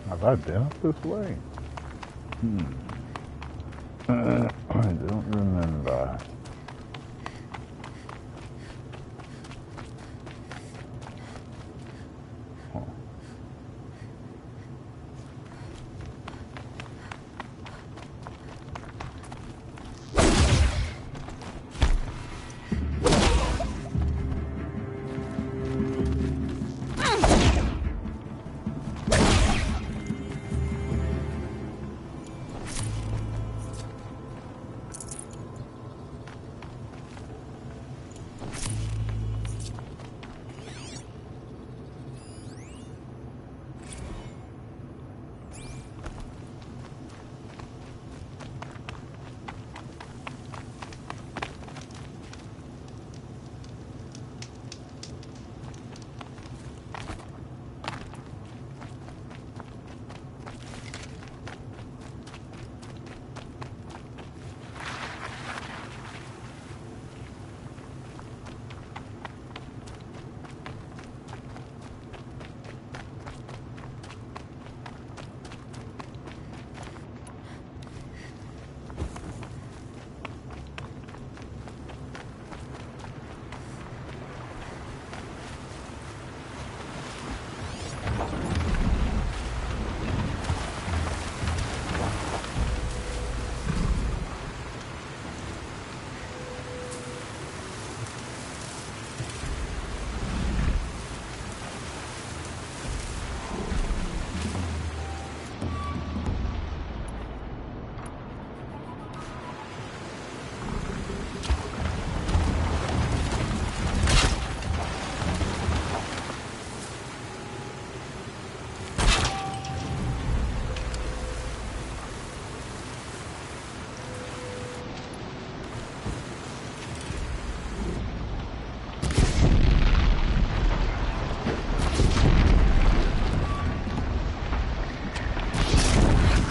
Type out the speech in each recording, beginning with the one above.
Have I been up this way? I don't remember.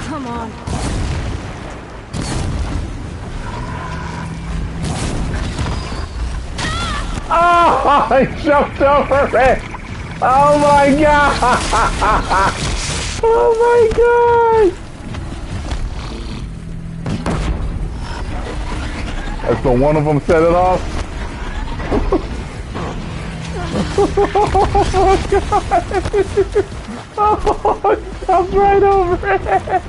Come on. Oh, I jumped over it! Oh my god! Oh my god! And so one of them set it off? Oh god! Oh, I jumped right over it!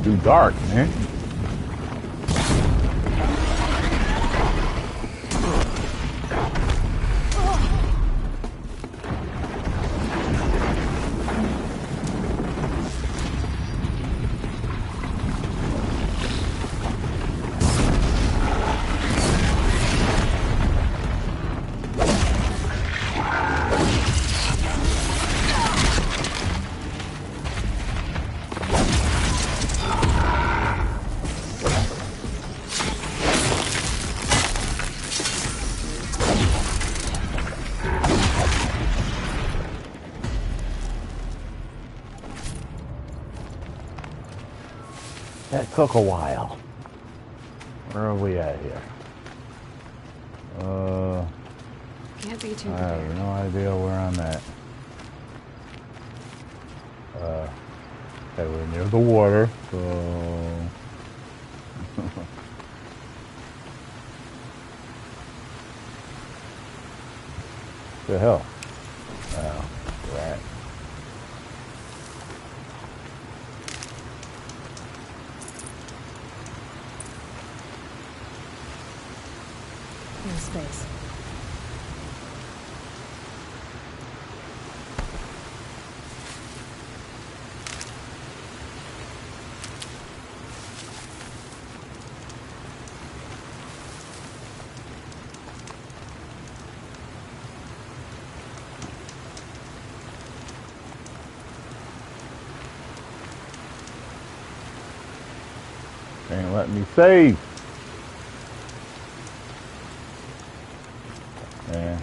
Too dark, man. That took a while. Where are we at here? Can't be too I have no idea where I'm at. Okay, we're near the water, so... The hell? Oh, rat. parking space. Ain't letting me save. Yeah.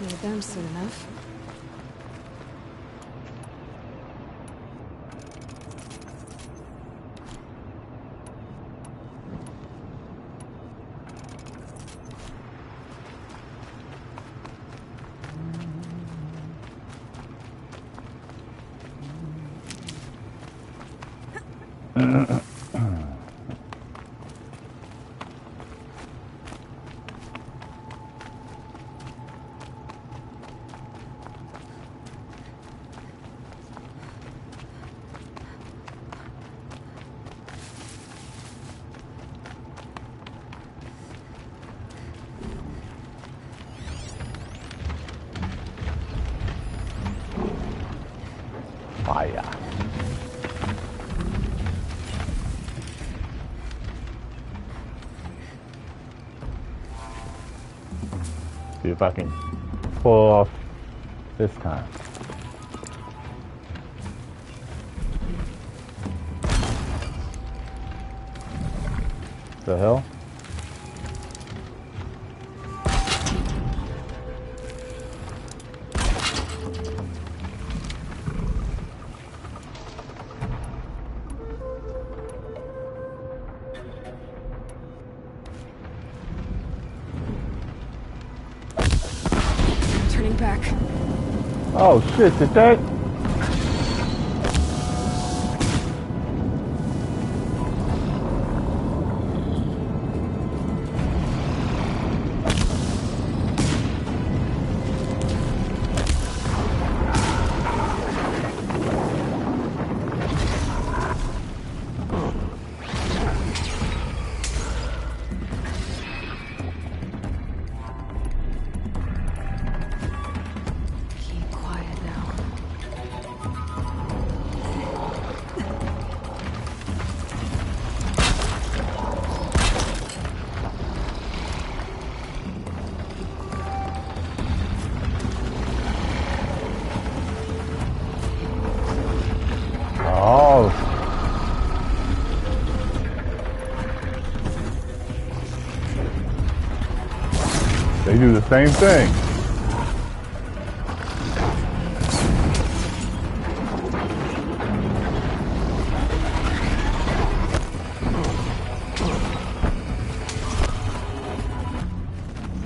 Need them soon enough. Fire. See if I can pull off this time. The hell? Turning back. Oh shit, did that? Keep quiet now. Oh. They do the same thing.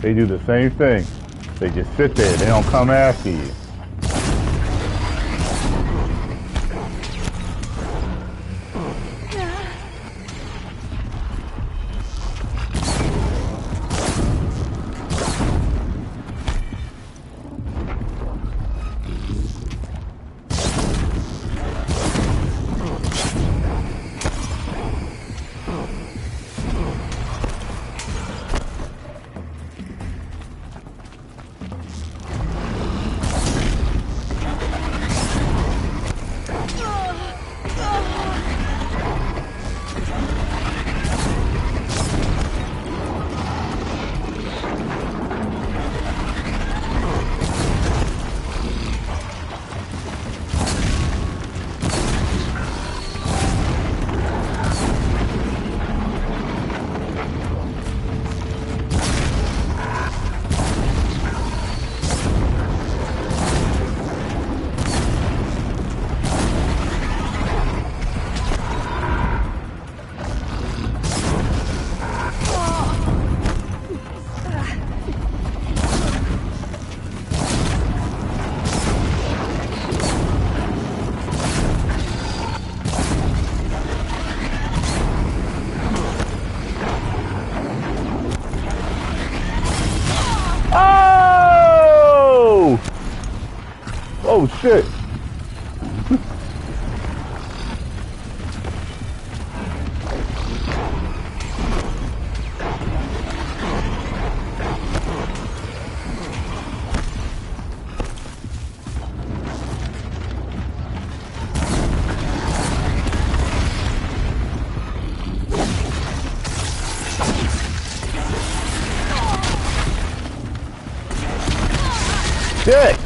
They do the same thing. They just sit there. They don't come after you. Oh shit! Shit!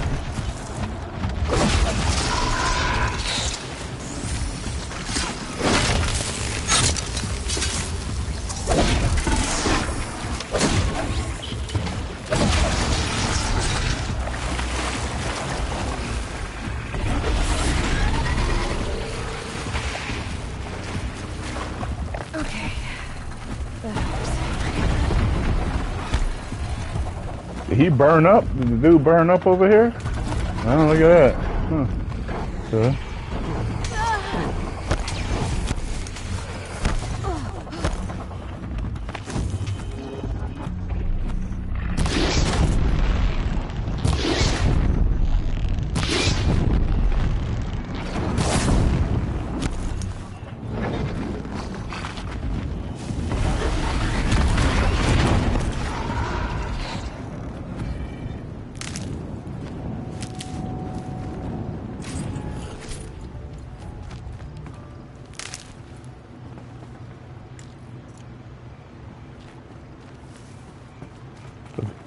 Okay. That helps. Did he burn up? Did the dude burn up over here? Oh, look at that. Huh. Okay.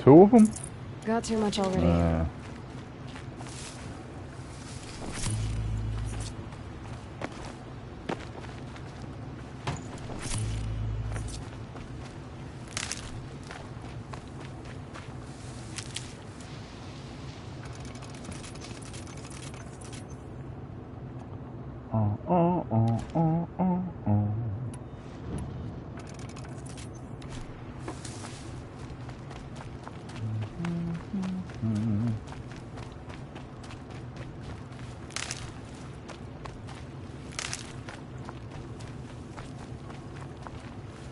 Two of them? Got too much already.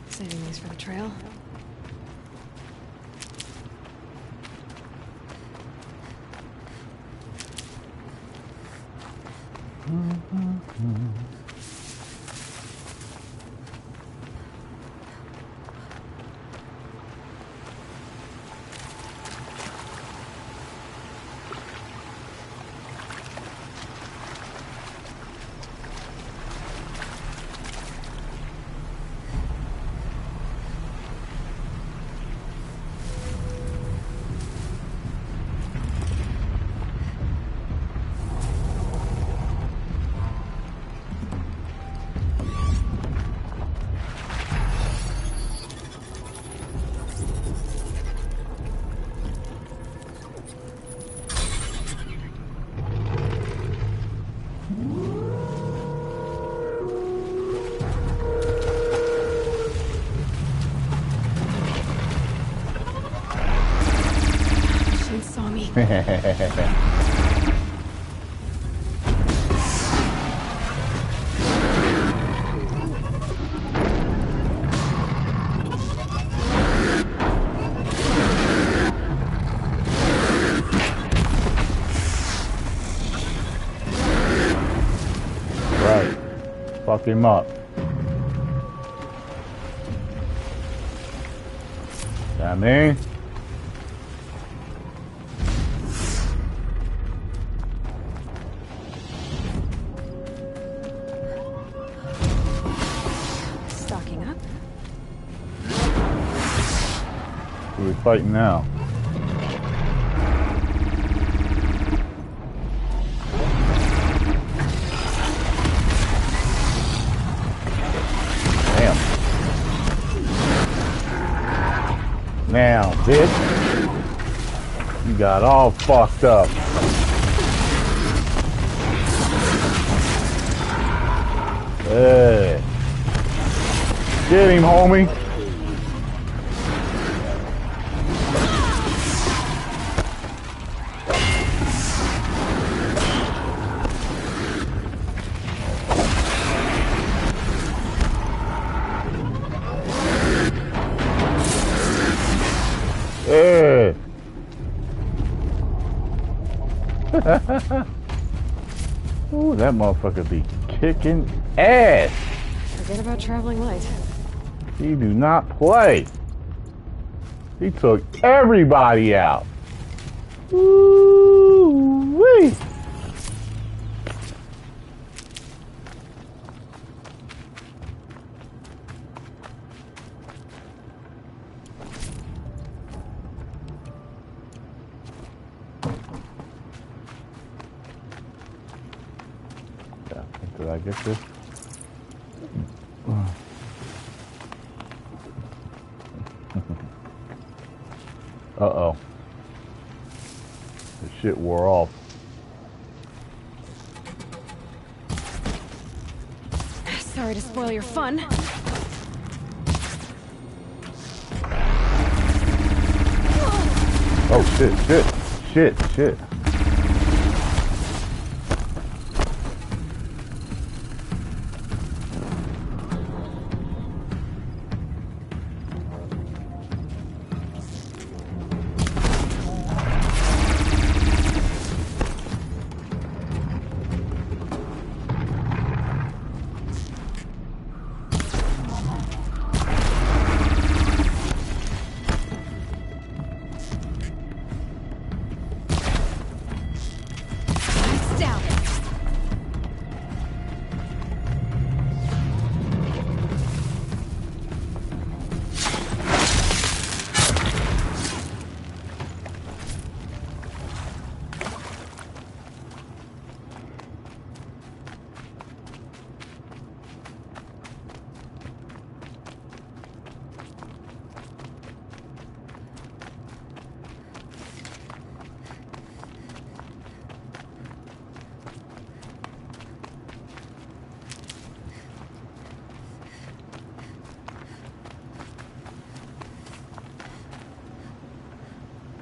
Saving these for the trail. She saw me. Right. Fuck him up. I mean? Stocking up. Who are we fighting now? Damn. Now, bitch. You got all fucked up. Hey. Get him, homie. Hey. Ooh, that motherfucker be kicking ass. Forget about traveling light. He do not play. He took everybody out. Woo-wee. Did I get this? Uh-oh. The shit wore off. Sorry to spoil your fun. Oh, shit.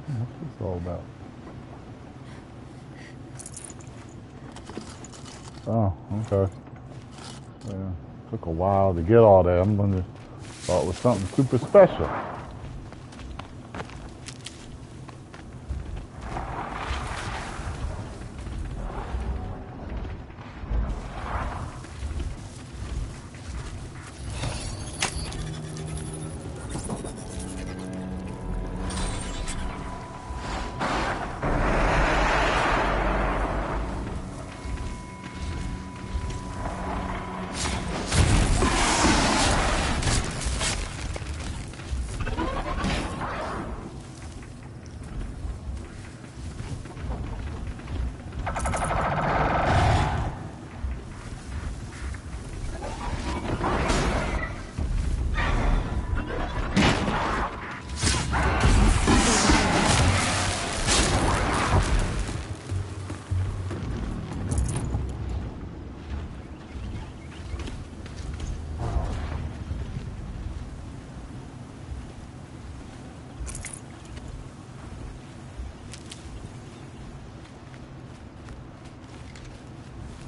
What's this all about? Oh, okay. Yeah, took a while to get all that. I'm gonna thought it was something super special.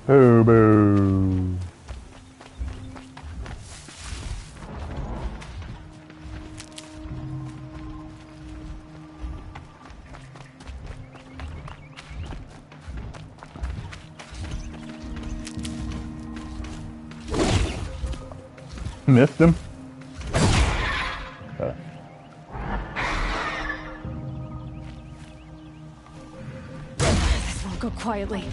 Boo boo. Missed him. This won't go quietly.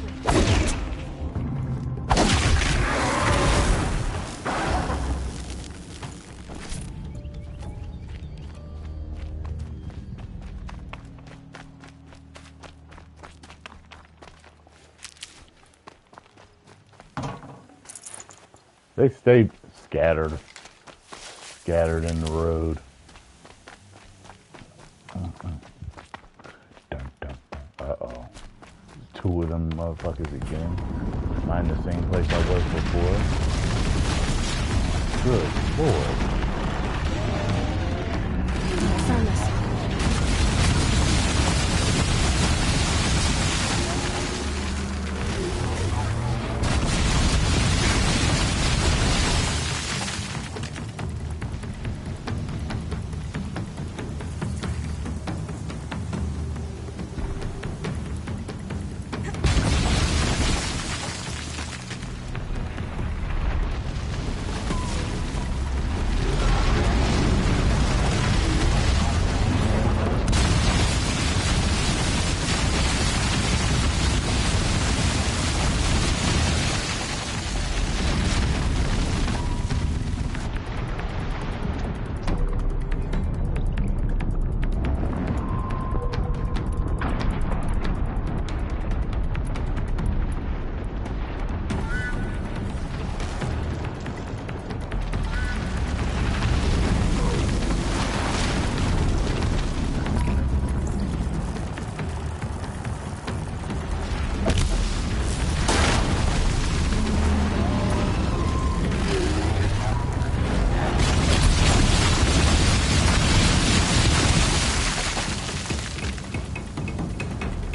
They stayed scattered in the road. Uh-oh. Two of them motherfuckers again. Am I in the same place I was before? Good Lord. I found this.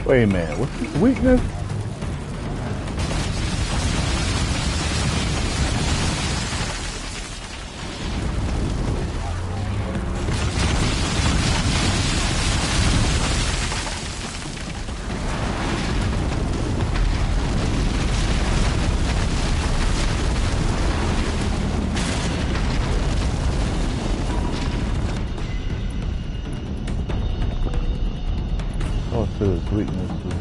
Wait a minute, what's his weakness? Oh, so his weakness is,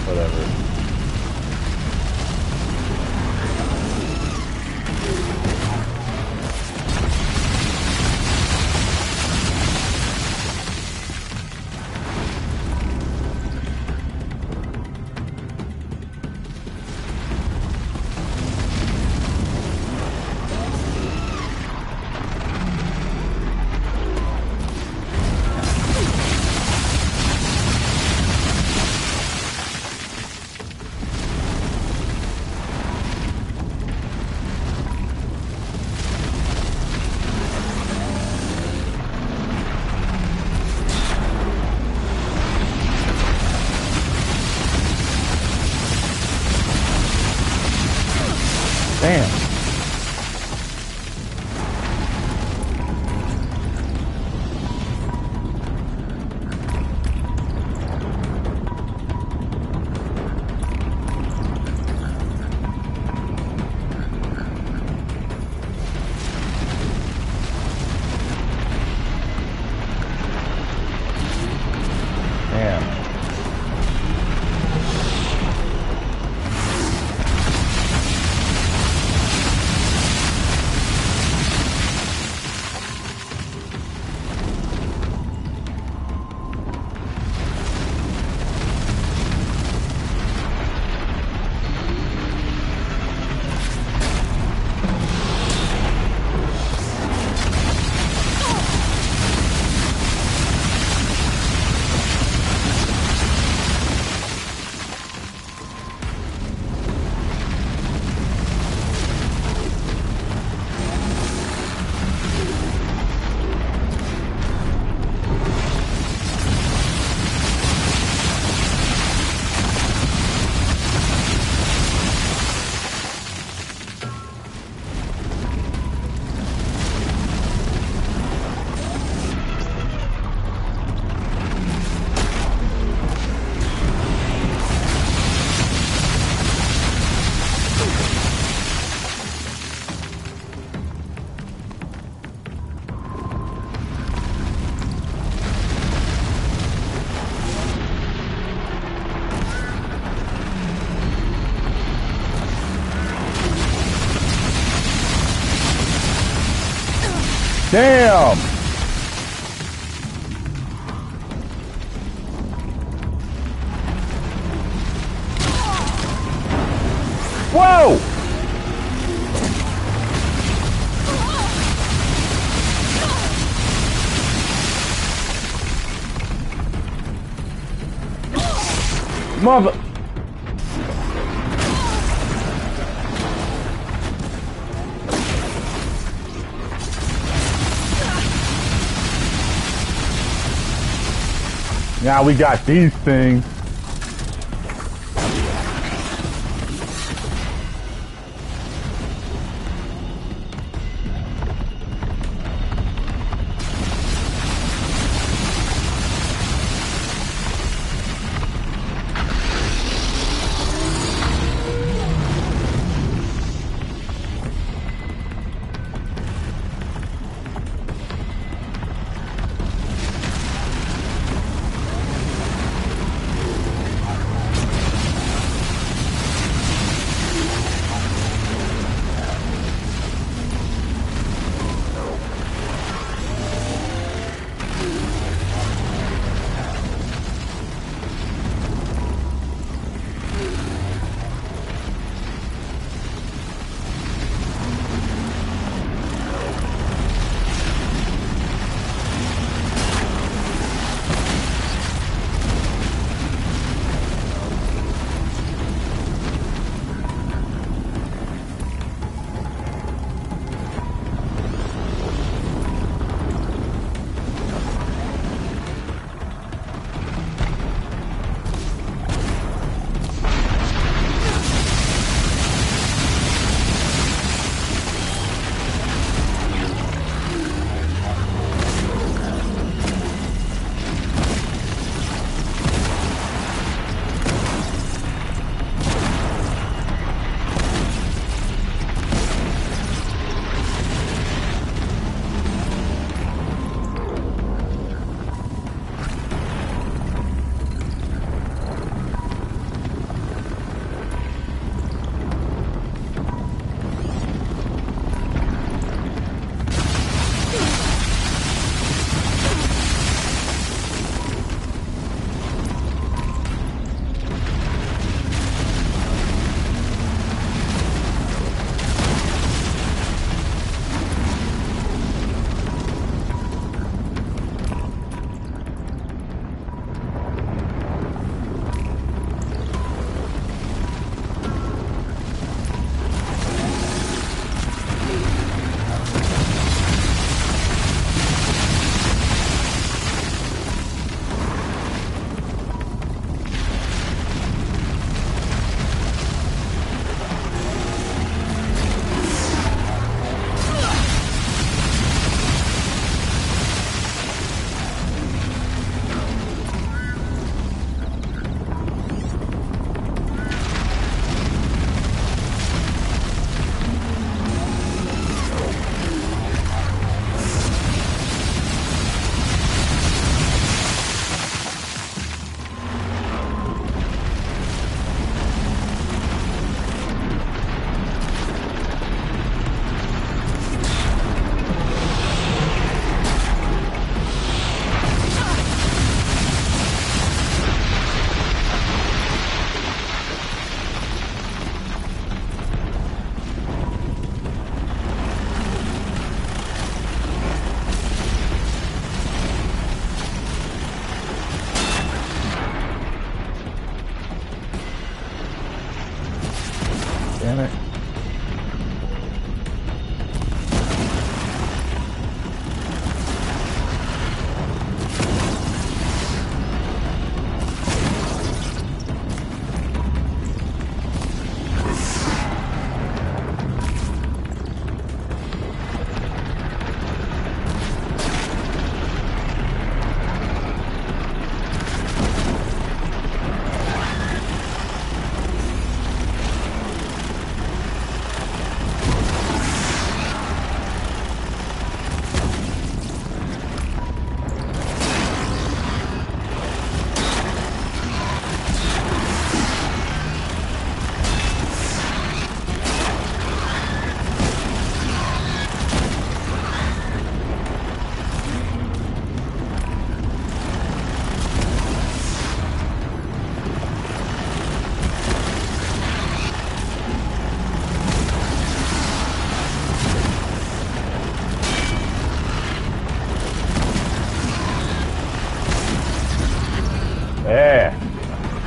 whatever. Damn. Damn. Damn! Whoa! Mother... Now we got these things.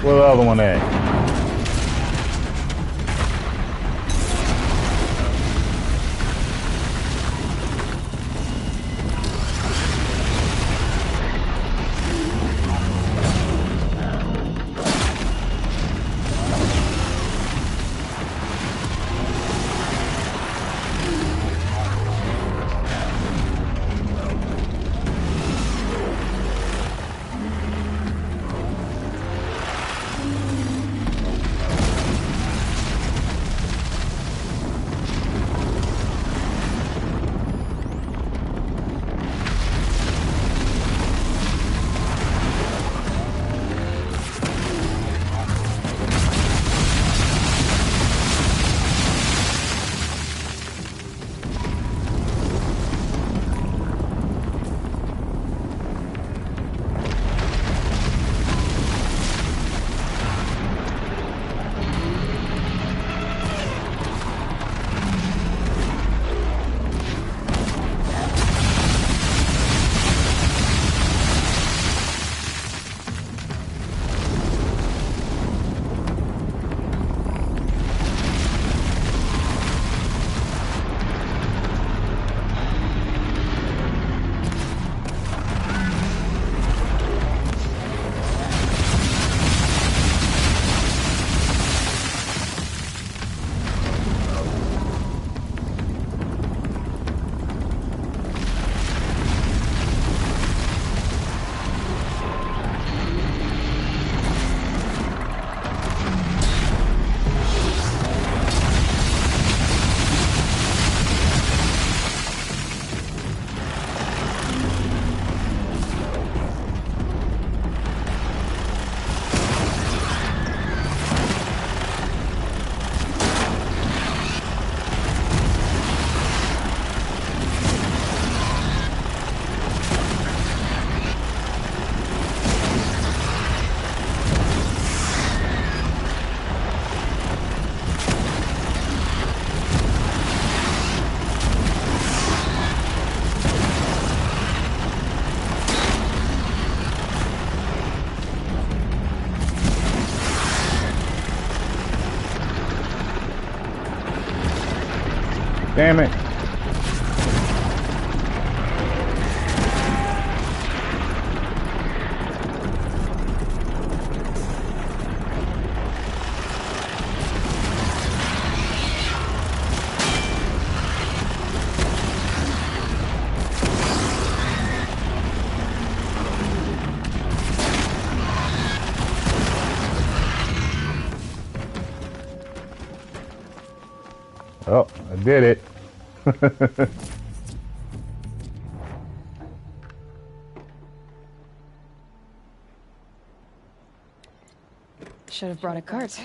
Where the other one at? Damn it. Oh, I did it. Should have brought a cart.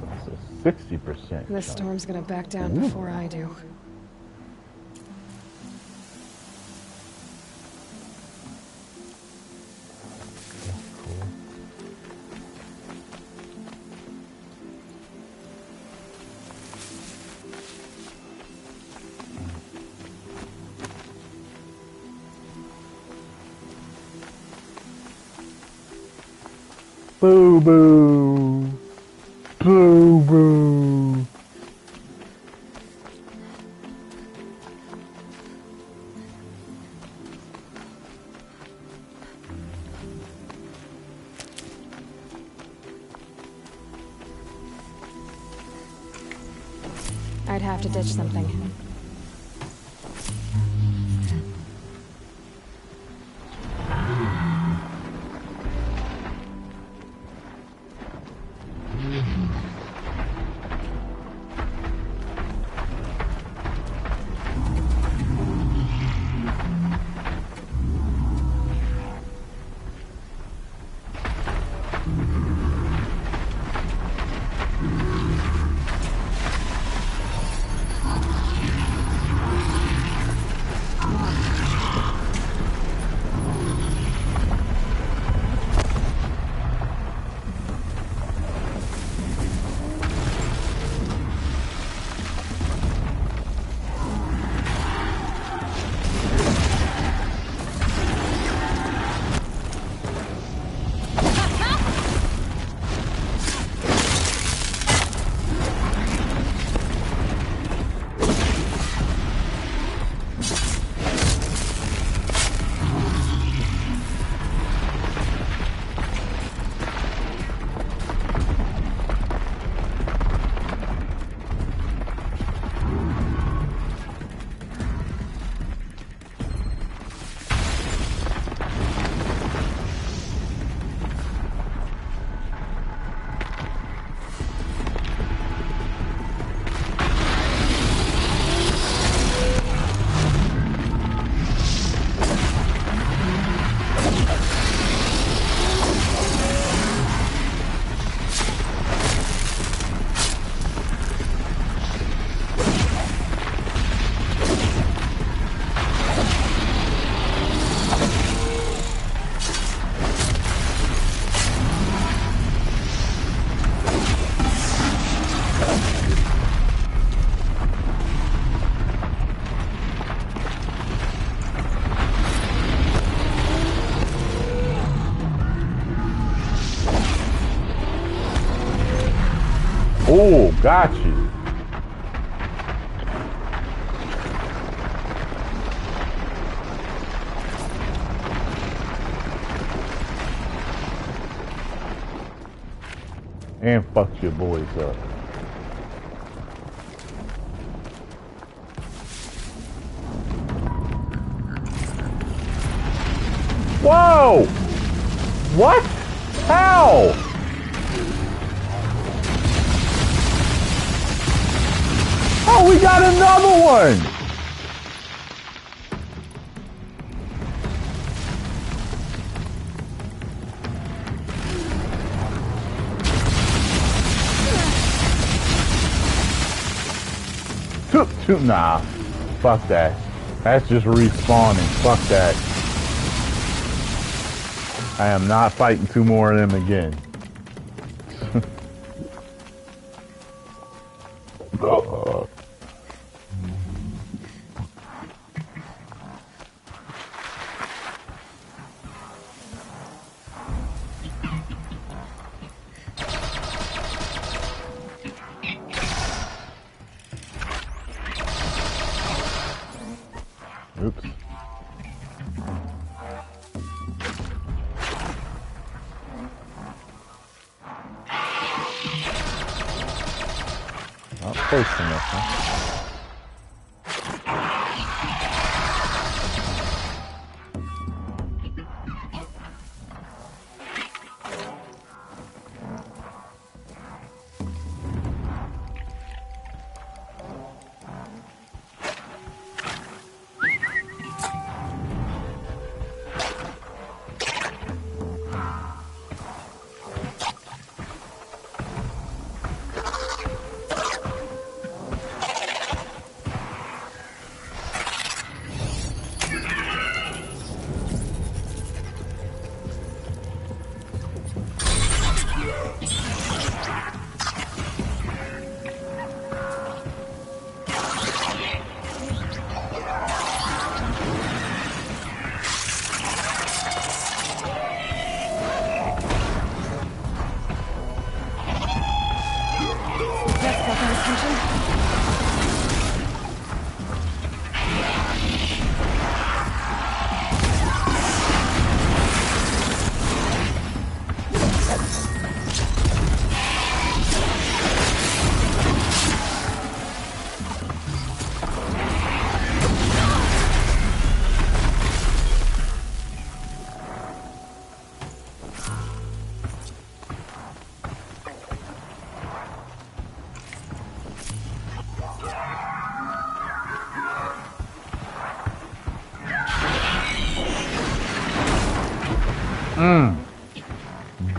That's a 60%. This storm's gonna back down before I do. Boo boo. Boo boo. I'd have to ditch something. Oh, got you. And fucked your boys up. Whoa! What? How? Oh, we got another one! Nah, fuck that. That's just respawning. Fuck that. I am not fighting two more of them again. Oops. Not close enough, huh?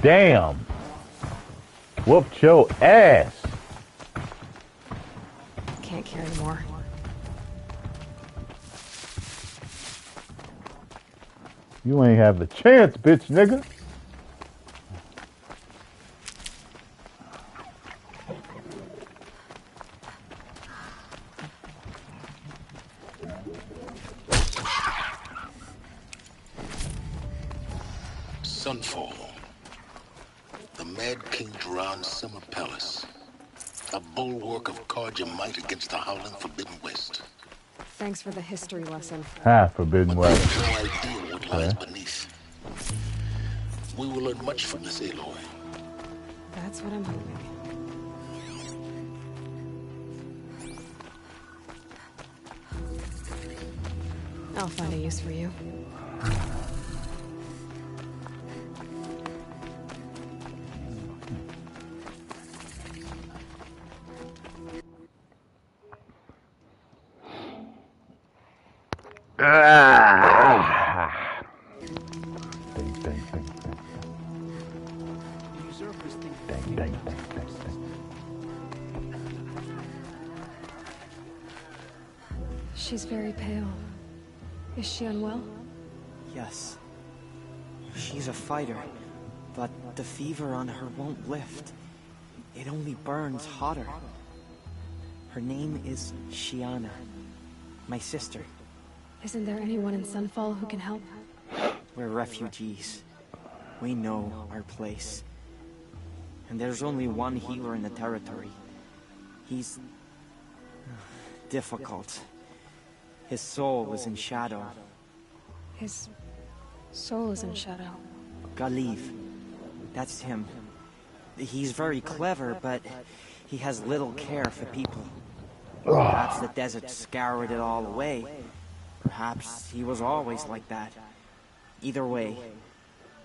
Damn. Whooped your ass. Can't carry more. You ain't have the chance, bitch, nigga. Sunfall. The Mad King Tyrone's summer palace. A bulwark of Carja might against the howling Forbidden West. Thanks for the history lesson. Forbidden But West. we have no idea what lies beneath. We will learn much from this Aloy. That's what I'm hoping. I'll find a use for you. She's very pale. Is she unwell? Yes. She's a fighter, but the fever on her won't lift. It only burns hotter. Her name is Shiana, my sister. Isn't there anyone in Sunfall who can help? We're refugees. We know our place. And there's only one healer in the territory. He's difficult. His soul is in shadow. His soul is in shadow. Galiv. That's him. He's very clever, but he has little care for people. Perhaps the desert scoured it all away. Perhaps he was always like that. Either way,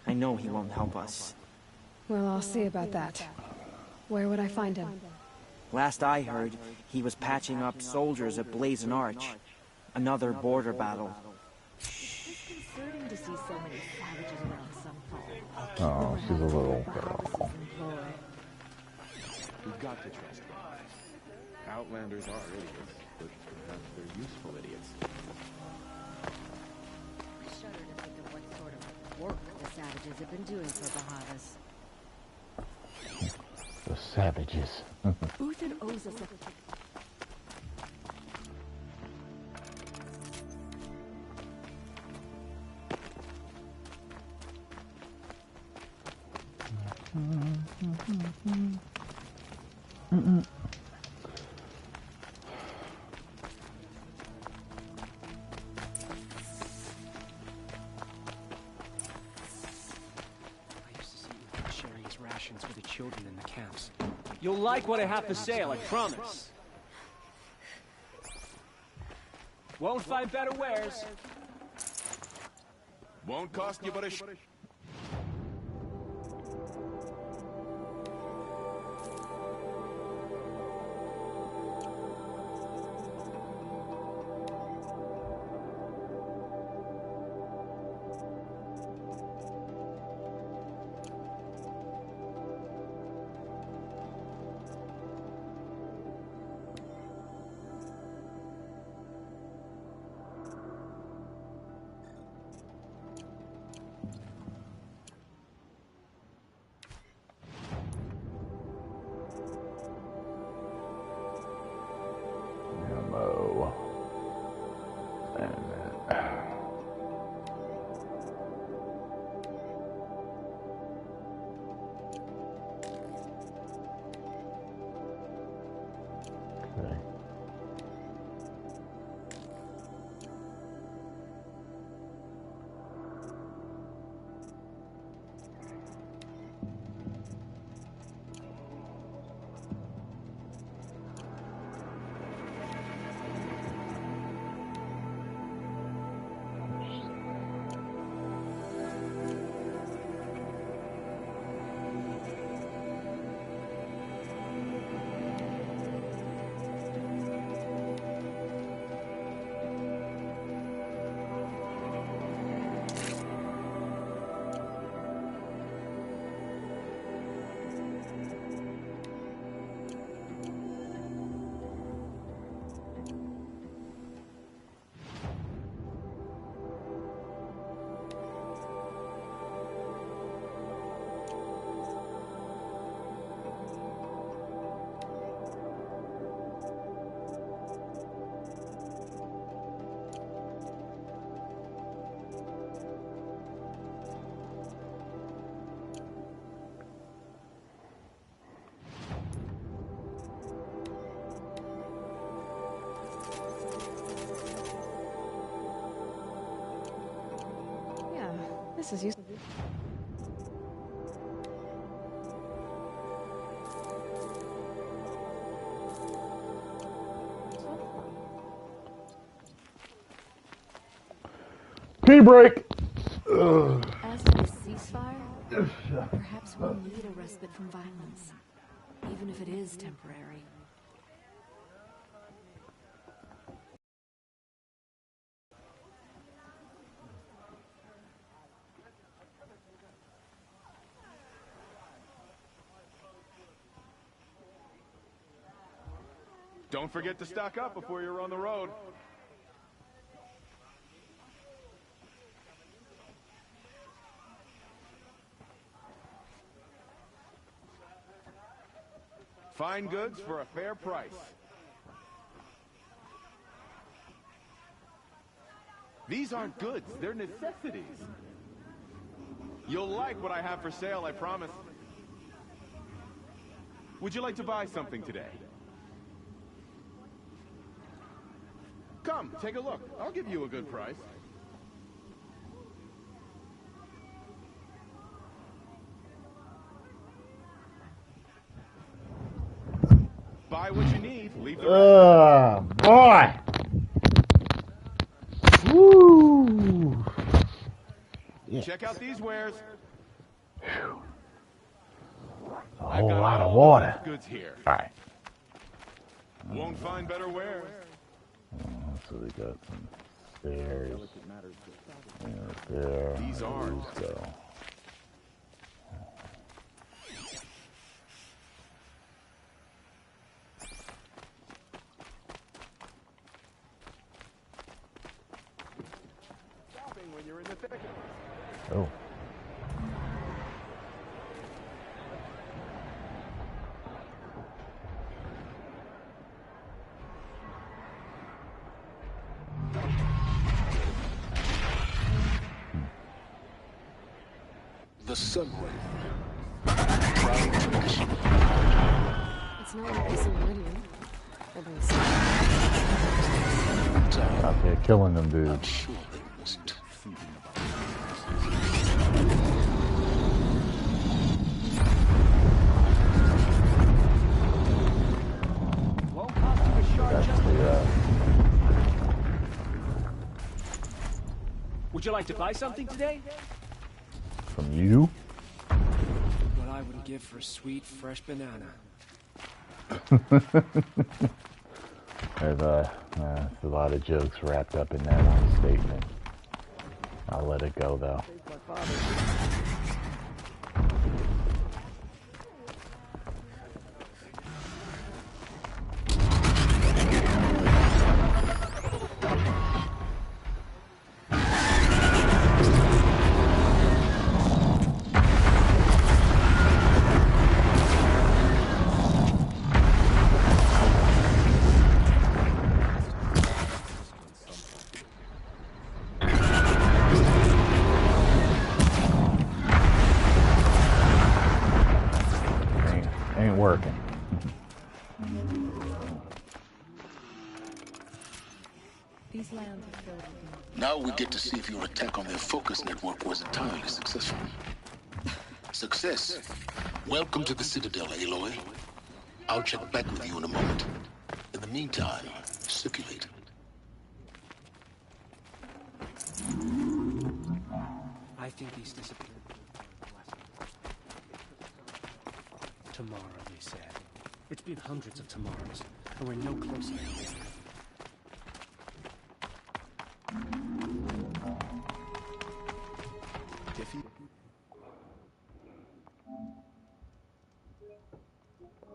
I know he won't help us. Well, I'll see about that. Where would I find him? Last I heard, he was patching up soldiers at Blazing Arch. Another border battle. It's concerning to see so many savages around Sunfall. Oh, she's a little girl. We've got to trust them. Outlanders are idiots, but perhaps they're useful idiots. I shudder to think of what sort of work the savages have been doing for Bahavas. The savages. Uther owes us a... Sharing his rations with the children in the camps. You'll like what I have to say, I promise. Won't find better wares. Won't cost you but a This is useful. Pee break. As for the ceasefire, perhaps we'll need a respite from violence, even if it is temporary. Don't forget to stock up before you're on the road. Fine goods for a fair price. These aren't goods, they're necessities. You'll like what I have for sale, I promise. Would you like to buy something today? Come, take a look. I'll give you a good price. Buy what you need, leave the rest. Boy. Woo. Yeah. Check out these wares. A whole lot of water. Goods here. All right. Won't find better wares. So we got some stairs. There. These aren't. Go. Shopping when you're in the thick. Oh. The subway. Proud tradition. It's not like this in Meridian. Out there killing them dudes. I'm sure they wasn't. That's the, Would you like to buy something today? from you? What I would give for a sweet, fresh banana. There's a lot of jokes wrapped up in that one statement. I'll let it go though. Ain't working. These lands are filled with Now we get to see if your attack on their focus network was entirely successful. Success. Welcome to the Citadel, Aloy. I'll check back with you in a moment. In the meantime, circulate. I think he's disappeared. Tomorrow, they said. It's been hundreds of tomorrows, and we're no closer. Tiffy?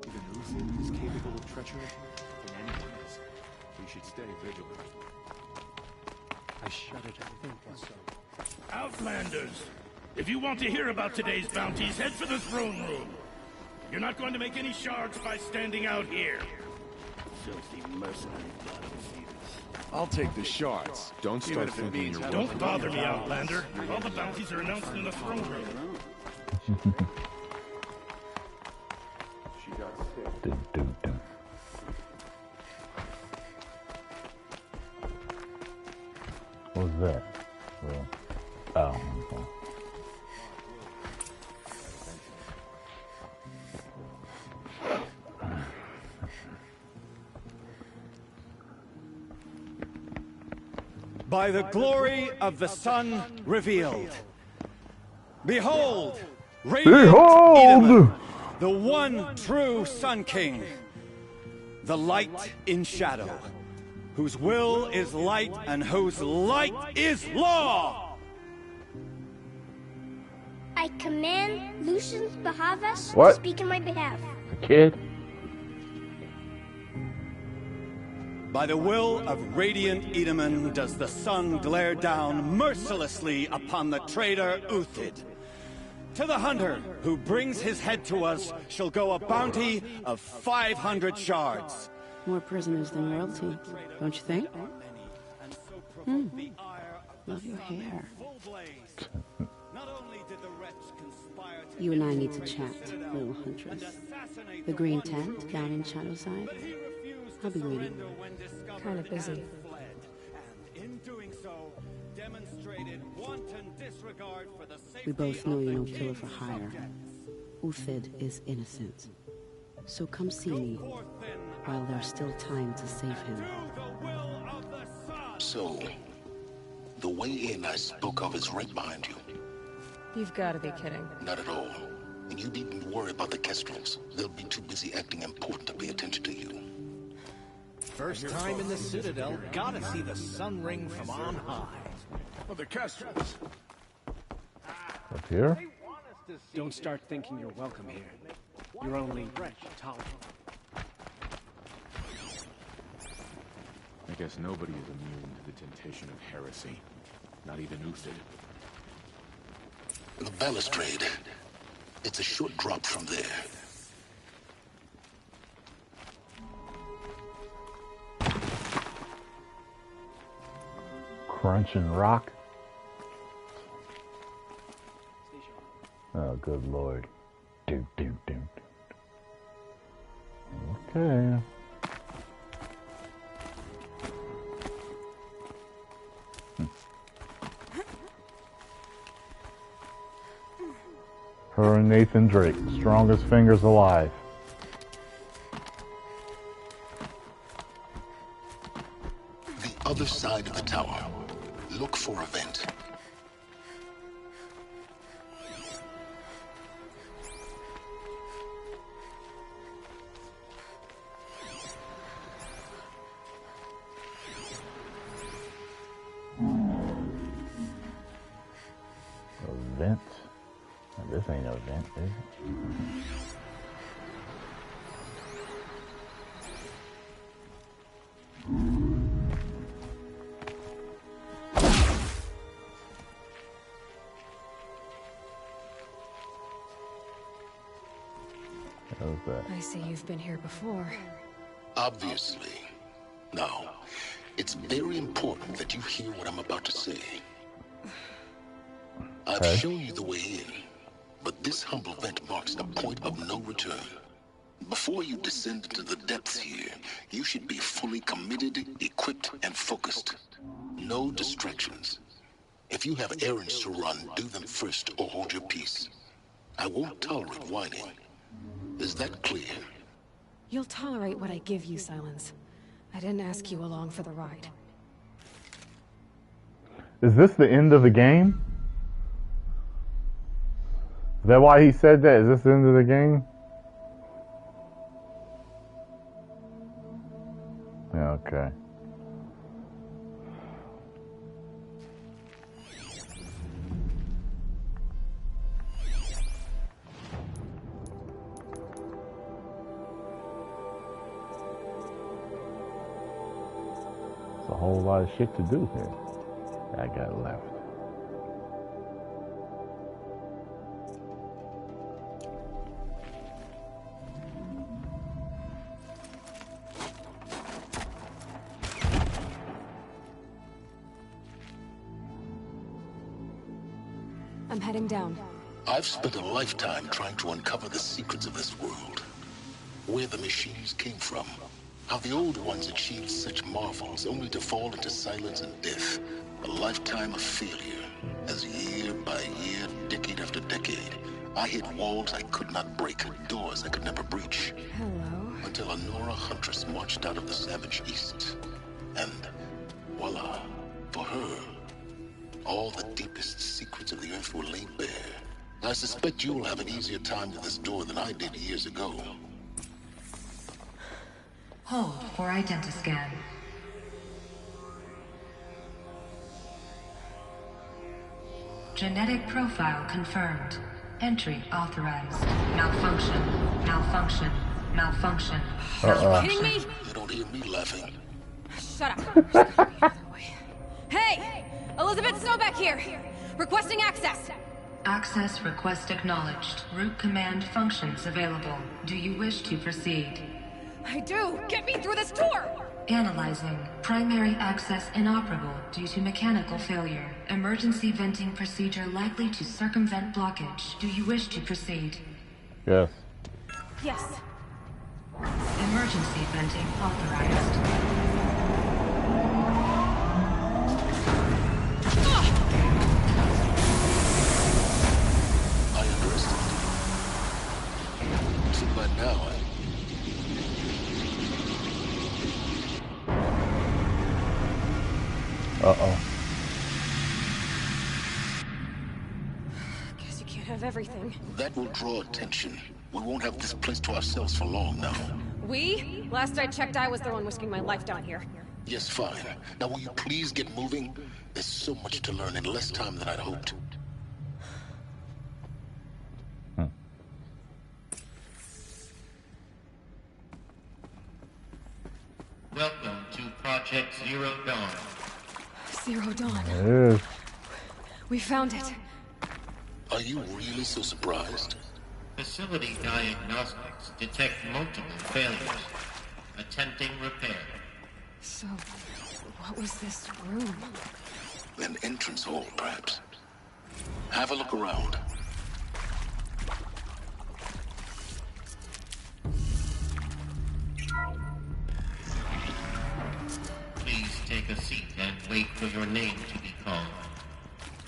Even Uzi is capable of treachery, and anyone is. We should stay vigilant. I shudder to think so. Outlanders! If you want to hear about today's bounties, head for the throne room. You're not going to make any shards by standing out here. Filthy mercenary battlefields. I'll take the shards. Don't start thinking you're... Don't bother me, Outlander. All the bounties are announced in the throne room. She got sick. Dun, dun, dun. What was that? Well, oh, okay. by the glory of the sun revealed. Behold, radiant Edaman, the one true Sun King, the light in shadow, whose will is light and whose light is law. I command Lucius Bahavas What? to speak in my behalf. The kid? By the will of radiant Edaman does the sun glare down mercilessly upon the traitor Uthid. To the hunter who brings his head to us shall go a bounty of 500 shards. More prisoners than royalty, don't you think? Love your hair. You and I need to chat, little huntress. The green tent down in Shadowside. I'll be waiting. Kind of busy. We both know you're no killer for hire. Uthid is innocent. So come see me while there's still time to save him. So, the way in I spoke of is right behind you. You've got to be kidding. Not at all. And you needn't worry about the Kestrels. They'll be too busy acting important to pay attention to you. First time in the Citadel, gotta see the sun ring from on high. Well, the Kestrels. Up here? Don't start thinking you're welcome here. You're only tolerant. I guess nobody is immune to the temptation of heresy. Not even Uthid. The balustrade. It's a short drop from there. Crunching rock. Oh, good lord. Do. Okay. Her and Nathan Drake, strongest fingers alive. The other side of the tower. Look for a vent. A vent? This ain't no vent, is it? I see you've been here before. Obviously. Now, it's very important that you hear what I'm about to say. I've shown you the way in, but this humble vent marks a point of no return. Before you descend into the depths here, you should be fully committed, equipped, and focused. No distractions. If you have errands to run, do them first or hold your peace. I won't tolerate whining. Is that clear? You'll tolerate what I give you, Silence. I didn't ask you along for the ride. Is this the end of the game? Is that why he said that? Is this the end of the game? Yeah, okay. A whole lot of shit to do here. I got left. I'm heading down. I've spent a lifetime trying to uncover the secrets of this world. Where the machines came from. How the old ones achieved such marvels only to fall into silence and death. A lifetime of failure. As year by year, decade after decade, I hit walls I could not break, doors I could never breach. Hello. Until a Nora huntress marched out of the savage east. And voila, for her, all the deepest secrets of the Earth will lay bare. I suspect you'll have an easier time with this door than I did years ago. Hold for identiscan. Genetic profile confirmed. Entry authorized. Malfunction. Malfunction. Malfunction. Are you kidding me? You don't hear me laughing. Shut up. Hey! Elizabeth Snowback here! Requesting access! Access request acknowledged. Root command functions available. Do you wish to proceed? I do! Get me through this door! Analyzing. Primary access inoperable due to mechanical failure. Emergency venting procedure likely to circumvent blockage. Do you wish to proceed? Yes. Yes. Emergency venting authorized. I underestimated. Too bad now. Uh-oh. Guess you can't have everything. That will draw attention. We won't have this place to ourselves for long now. We? Last I checked, I was the one risking my life down here. Yes, fine. Now will you please get moving? There's so much to learn in less time than I'd hoped. Welcome to Project Zero Dawn. Zero Dawn. It is. We found it. Are you really so surprised? Facility diagnostics detect multiple failures. Attempting repair. So, what was this room? An entrance hall, perhaps. Have a look around. Please take a seat and wait for your name to be called.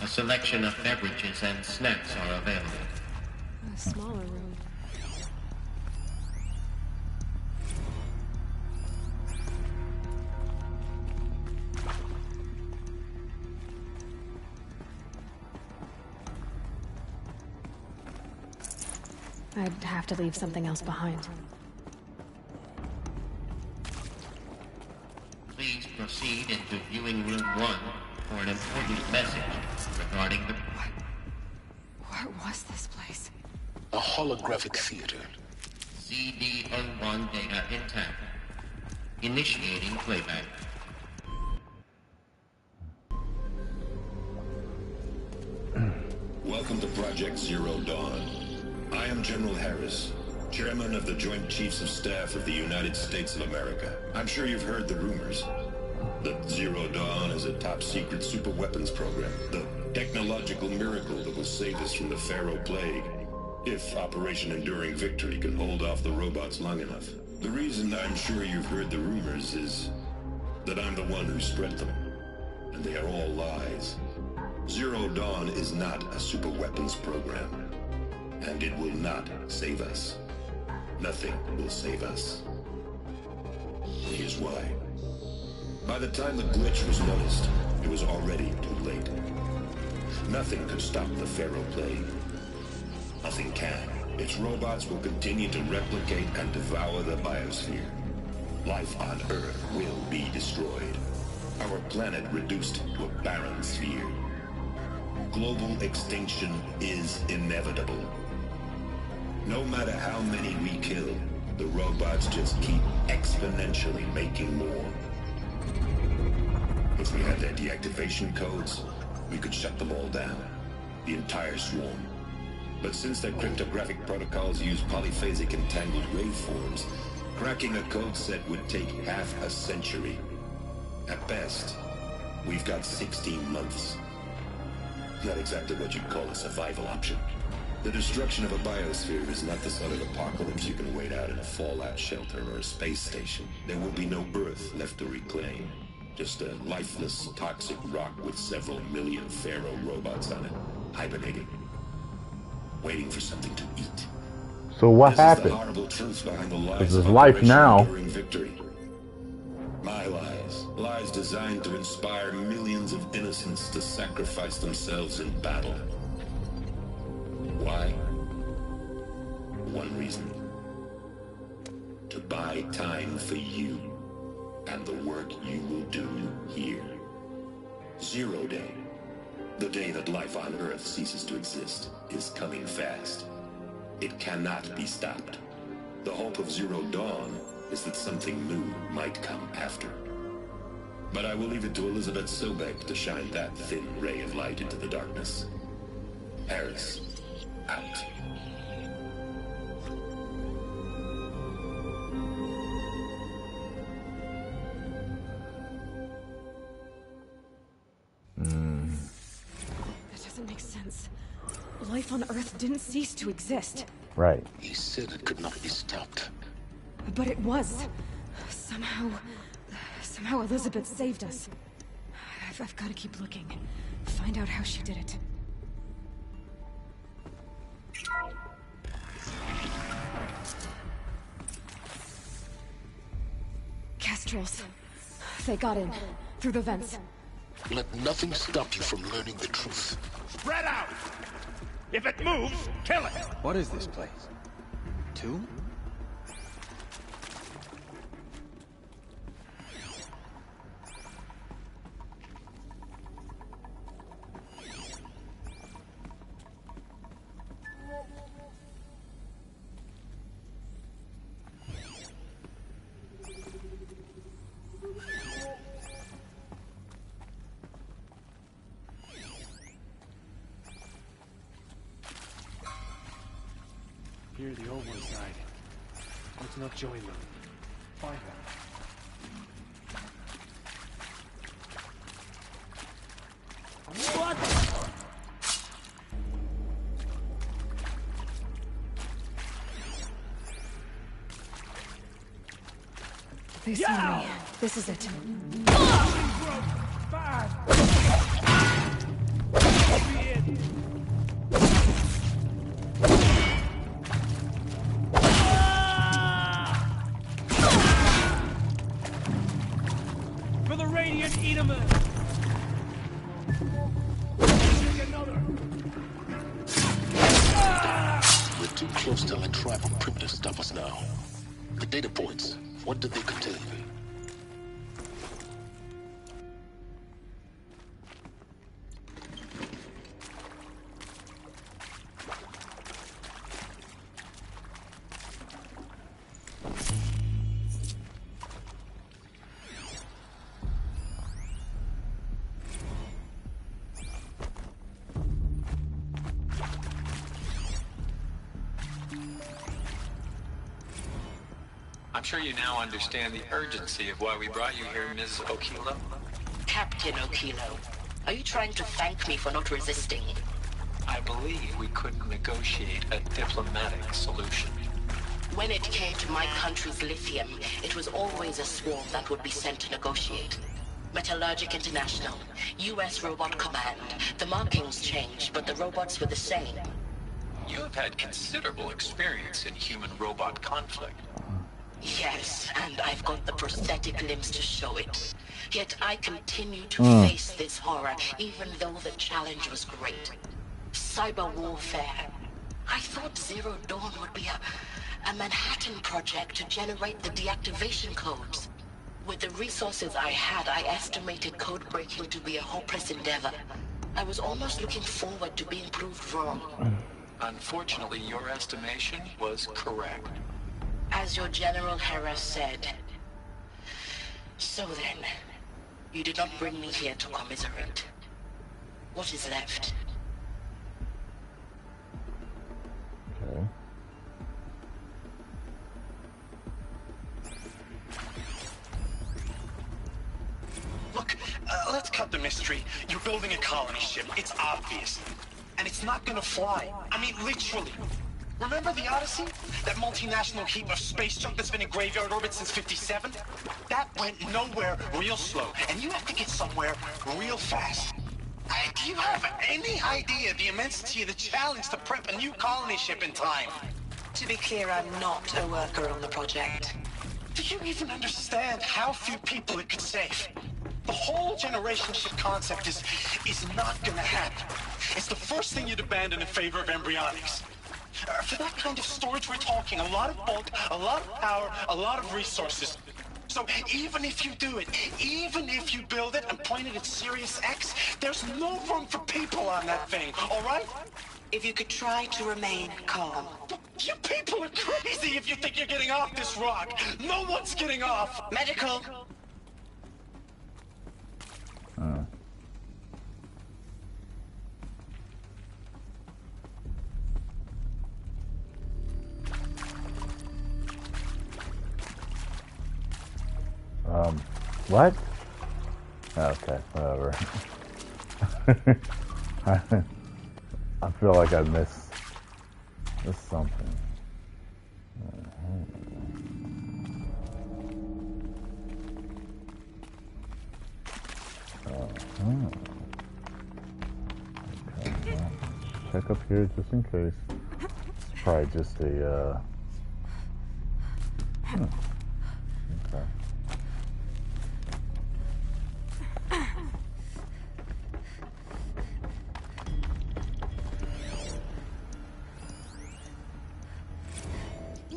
A selection of beverages and snacks are available. A smaller room. I'd have to leave something else behind. Please proceed into viewing room 1 for an important message regarding the... What was this place? A holographic theater. CD01 data intact. Initiating playback. Welcome to Project Zero Dawn. I am General Harris, Chairman of the Joint Chiefs of Staff of the United States of America. I'm sure you've heard the rumors that Zero Dawn is a top-secret superweapons program, the technological miracle that will save us from the Pharaoh Plague, if Operation Enduring Victory can hold off the robots long enough. The reason I'm sure you've heard the rumors is that I'm the one who spread them, and they are all lies. Zero Dawn is not a superweapons program, and it will not save us. Nothing will save us. Here's why. By the time the glitch was noticed, it was already too late. Nothing could stop the Pharaoh Plague. Nothing can. Its robots will continue to replicate and devour the biosphere. Life on Earth will be destroyed. Our planet reduced to a barren sphere. Global extinction is inevitable. No matter how many we kill, the robots just keep exponentially making more. If we had their deactivation codes, we could shut them all down. The entire swarm. But since their cryptographic protocols use polyphasic entangled waveforms, cracking a code set would take half a century. At best, we've got 16 months. Not exactly what you'd call a survival option. The destruction of a biosphere is not the sort of apocalypse you can wait out in a fallout shelter or a space station. There will be no Earth left to reclaim. Just a lifeless, toxic rock with several million Pharaoh robots on it, hibernating, waiting for something to eat. So what happened? This is the horrible truth behind the lies This is of life Operation now. Enduring Victory. My lies. Lies designed to inspire millions of innocents to sacrifice themselves in battle. Why? One reason. To buy time for you and the work you will do here. Zero Day, the day that life on Earth ceases to exist, is coming fast. It cannot be stopped. The hope of Zero Dawn is that something new might come after. But I will leave it to Elizabeth Sobek to shine that thin ray of light into the darkness. Harris, out. That doesn't make sense. Life on Earth didn't cease to exist. Right. He said it could not be stopped. But it was. Somehow Elizabeth saved us. I've got to keep looking. Find out how she did it. Kestrels. They got in. Through the vents. Let nothing stop you from learning the truth. Spread out! If it moves, kill it! What is this place? Tomb? Here the old ones died. Let's not join them. Find them. What? They see me. This is it. For the Radiant Edaman! We're too close to that tribal primitive to stop us now. The data points, what did they contain? I'm sure you now understand the urgency of why we brought you here, Ms. Okilo. Captain Okilo, are you trying to thank me for not resisting? I believe we couldn't negotiate a diplomatic solution. When it came to my country's lithium, it was always a swarm that would be sent to negotiate. Metallurgic International, U.S. Robot Command. The markings changed, but the robots were the same. You have had considerable experience in human-robot conflict. Yes, and I've got the prosthetic limbs to show it. Yet I continue to face this horror, even though the challenge was great. Cyber warfare. I thought Zero Dawn would be a Manhattan project to generate the deactivation codes. With the resources I had, I estimated code breaking to be a hopeless endeavor. I was almost looking forward to being proved wrong. Unfortunately, your estimation was correct. As your General Harris said. So then, you did not bring me here to commiserate. What is left? Okay. Look, let's cut the mystery. You're building a colony ship. It's obvious. And it's not gonna fly. I mean, literally. Remember the Odyssey? That multinational heap of space junk that's been in graveyard orbit since '57? That went nowhere real slow, and you have to get somewhere real fast. Do you have any idea the immensity of the challenge to prep a new colony ship in time? To be clear, I'm not a worker on the project. Do you even understand how few people it could save? The whole generation ship concept is not gonna happen. It's the first thing you'd abandon in favor of embryonics. For that kind of storage we're talking, a lot of bulk, a lot of power, a lot of resources. So even if you do it, even if you build it and point it at Sirius X, there's no room for people on that thing, all right? If you could try to remain calm. You people are crazy if you think you're getting off this rock. No one's getting off. Medical. What? Okay, whatever. I feel like I missed something. Okay, well, check up here just in case. It's probably just a, okay.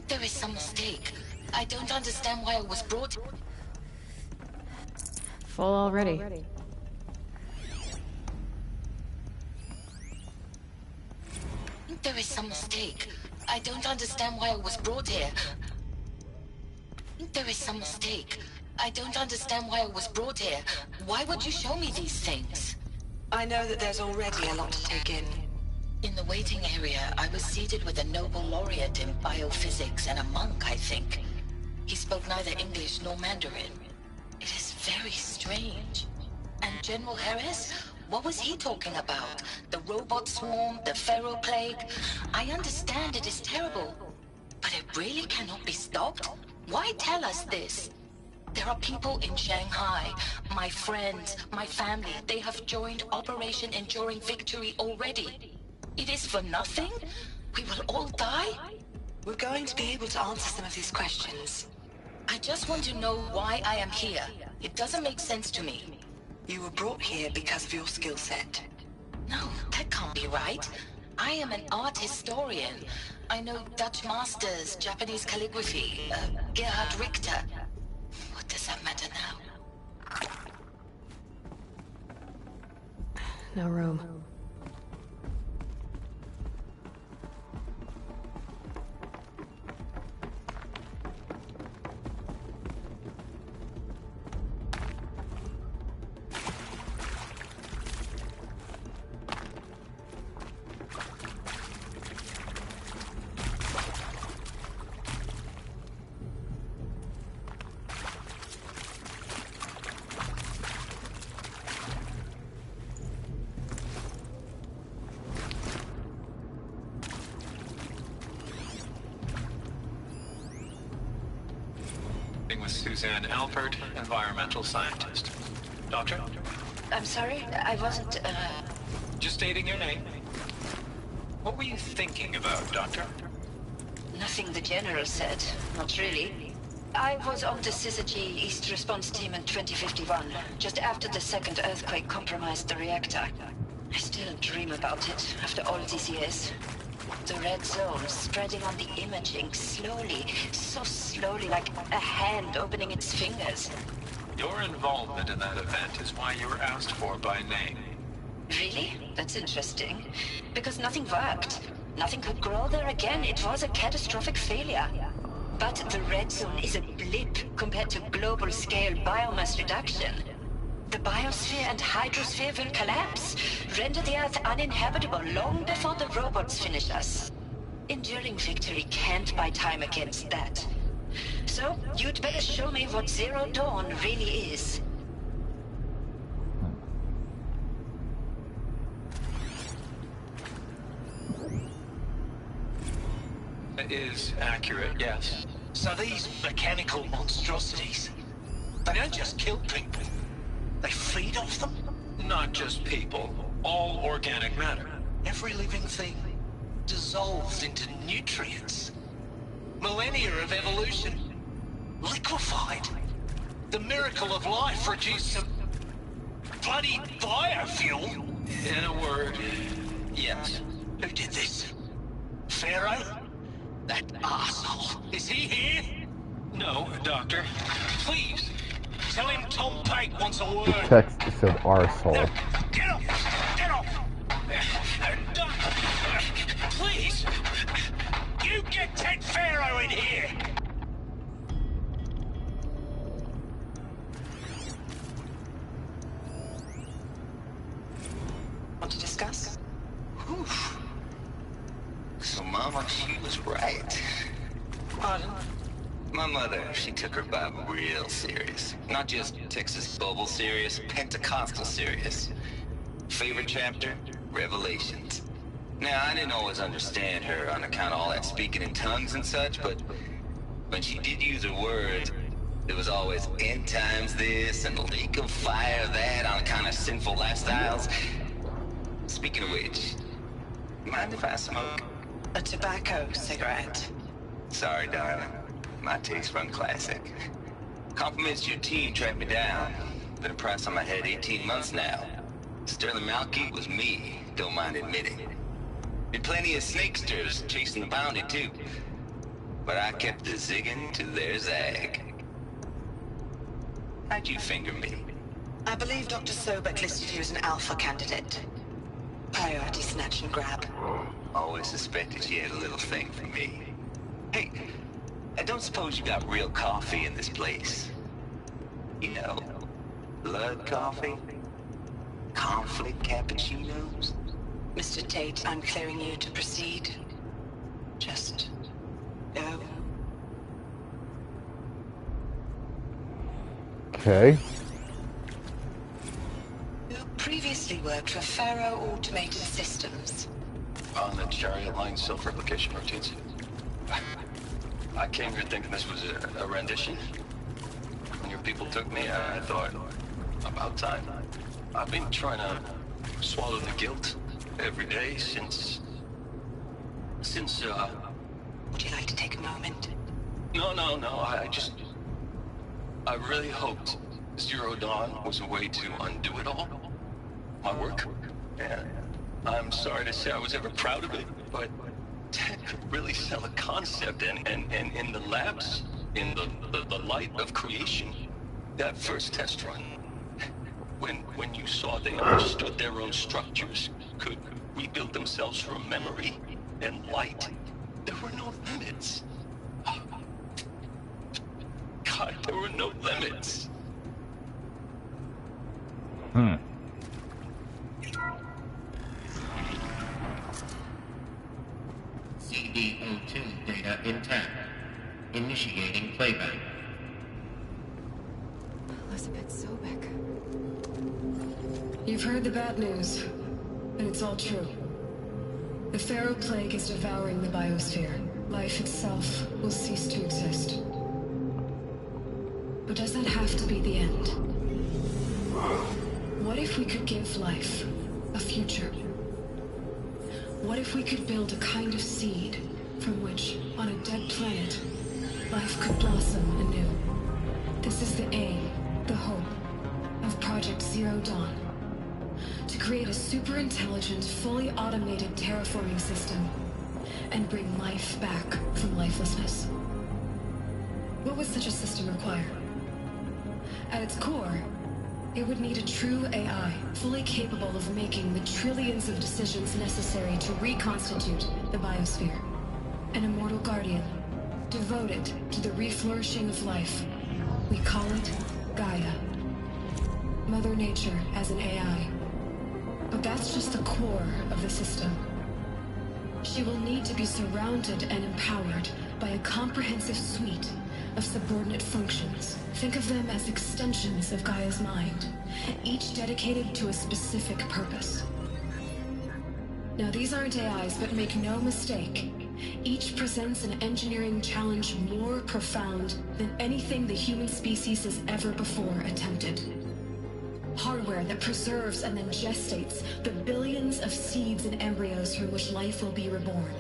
There is some mistake. I don't understand why I was brought... Full already. There is some mistake. I don't understand why I was brought here. There is some mistake. I don't understand why I was brought here. Why would you show me these things? I know that there's already a lot to take in. In the waiting area, I was seated with a Nobel laureate in biophysics and a monk, I think. He spoke neither English nor Mandarin. It is very strange. And General Harris? What was he talking about? The robot swarm? The Pharaoh plague? I understand it is terrible. But it really cannot be stopped? Why tell us this? There are people in Shanghai, my friends, my family. They have joined Operation Enduring Victory already. It is for nothing? We will all die? We're going to be able to answer some of these questions. I just want to know why I am here. It doesn't make sense to me. You were brought here because of your skill set. No, that can't be right. I am an art historian. I know Dutch masters, Japanese calligraphy, Gerhard Richter. What does that matter now? No room. With Suzanne Alpert, environmental scientist. Doctor? I'm sorry, I wasn't, Just stating your name. What were you thinking about, Doctor? Nothing the General said, not really. I was on the Syzygy East Response Team in 2051, just after the second earthquake compromised the reactor. I still dream about it, after all these years. The red zone spreading on the imaging, slowly, so slowly, like a hand opening its fingers. Your involvement in that event is why you were asked for by name. Really? That's interesting. Because nothing worked. Nothing could grow there again. It was a catastrophic failure. But the red zone is a blip compared to global-scale biomass reduction. The biosphere and hydrosphere will collapse, render the Earth uninhabitable long before the robots finish us. Enduring Victory can't buy time against that. So, you'd better show me what Zero Dawn really is. That is accurate, yes. So these mechanical monstrosities, they don't just kill people. They feed off them? Not just people. All organic matter. Every living thing dissolves into nutrients. Millennia of evolution. Liquefied? The miracle of life reduced to bloody biofuel? In a word, yes. Who did this? Pharaoh? That asshole. Is he here? No, Doctor. Please, tell him Tom Pate wants a word. The text said arsehole. Get off! Get off! Please! You get Ted Pharaoh in here! Want to discuss? Whew. So, Mama, she was right. Pardon? My mother, she took her Bible real serious. Not just Texas Bible serious, Pentecostal serious. Favorite chapter? Revelations. Now, I didn't always understand her on account of all that speaking in tongues and such, but when she did use her words, there was always end times this and lake of fire that on account of sinful lifestyles. Speaking of which, mind if I smoke? A tobacco cigarette. Sorry, darling. My taste run classic. Compliments to your team tracked me down. Been a price on my head 18 months now. Sterling Malky was me, don't mind admitting. Been plenty of snakesters chasing the bounty too. But I kept the zigging to their zag. How'd you finger me? I believe Dr. Sobek listed you as an alpha candidate. Priority snatch and grab. Always suspected she had a little thing for me. Hey, I don't suppose you got real coffee in this place? You know, blood coffee? Conflict cappuccinos? Mr. Tate, I'm clearing you to proceed. Just go. Okay. You previously worked for Pharaoh Automated Systems. On the chariot line self-replication routines. I came here thinking this was a rendition. When your people took me, I thought, about time. I've been trying to swallow the guilt every day since... Would you like to take a moment? No, I really hoped Zero Dawn was a way to undo it all. My work. And I'm sorry to say I was ever proud of it, but Ted could really sell a concept, and in the labs, in the light of creation, that first test run, when you saw they understood their own structures, could rebuild themselves from memory and light, there were no limits. God, there were no limits. CD02 data intact. Initiating playback. Elizabeth Sobek. You've heard the bad news, and it's all true. The Pharaoh Plague is devouring the biosphere. Life itself will cease to exist. But does that have to be the end? What if we could give life a future? What if we could build a kind of seed from which, on a dead planet, life could blossom anew? This is the aim, the hope, of Project Zero Dawn. To create a super-intelligent, fully automated terraforming system and bring life back from lifelessness. What would such a system require? At its core, it would need a true AI, fully capable of making the trillions of decisions necessary to reconstitute the biosphere. An immortal guardian, devoted to the reflourishing of life. We call it Gaia. Mother Nature as an AI. But that's just the core of the system. She will need to be surrounded and empowered by a comprehensive suite of subordinate functions. Think of them as extensions of Gaia's mind, each dedicated to a specific purpose. Now, these aren't AIs, but make no mistake, each presents an engineering challenge more profound than anything the human species has ever before attempted. Hardware that preserves and then gestates the billions of seeds and embryos from which life will be reborn.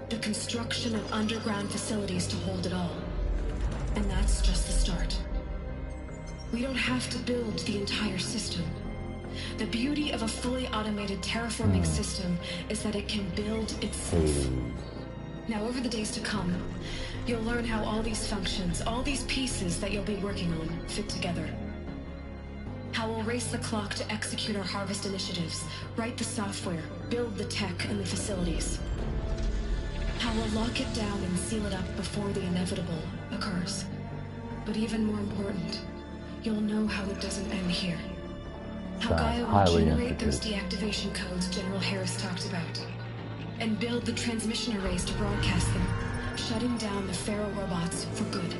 The construction of underground facilities to hold it all. And that's just the start. We don't have to build the entire system. The beauty of a fully automated terraforming system is that it can build itself. Now, over the days to come, you'll learn how all these functions, all these pieces that you'll be working on, fit together. How we'll race the clock to execute our harvest initiatives, write the software, build the tech and the facilities. How we'll lock it down and seal it up before the inevitable occurs. But even more important, you'll know how it doesn't end here. How Gaia will generate those deactivation codes General Harris talked about, and build the transmission arrays to broadcast them, shutting down the Pharaoh robots for good.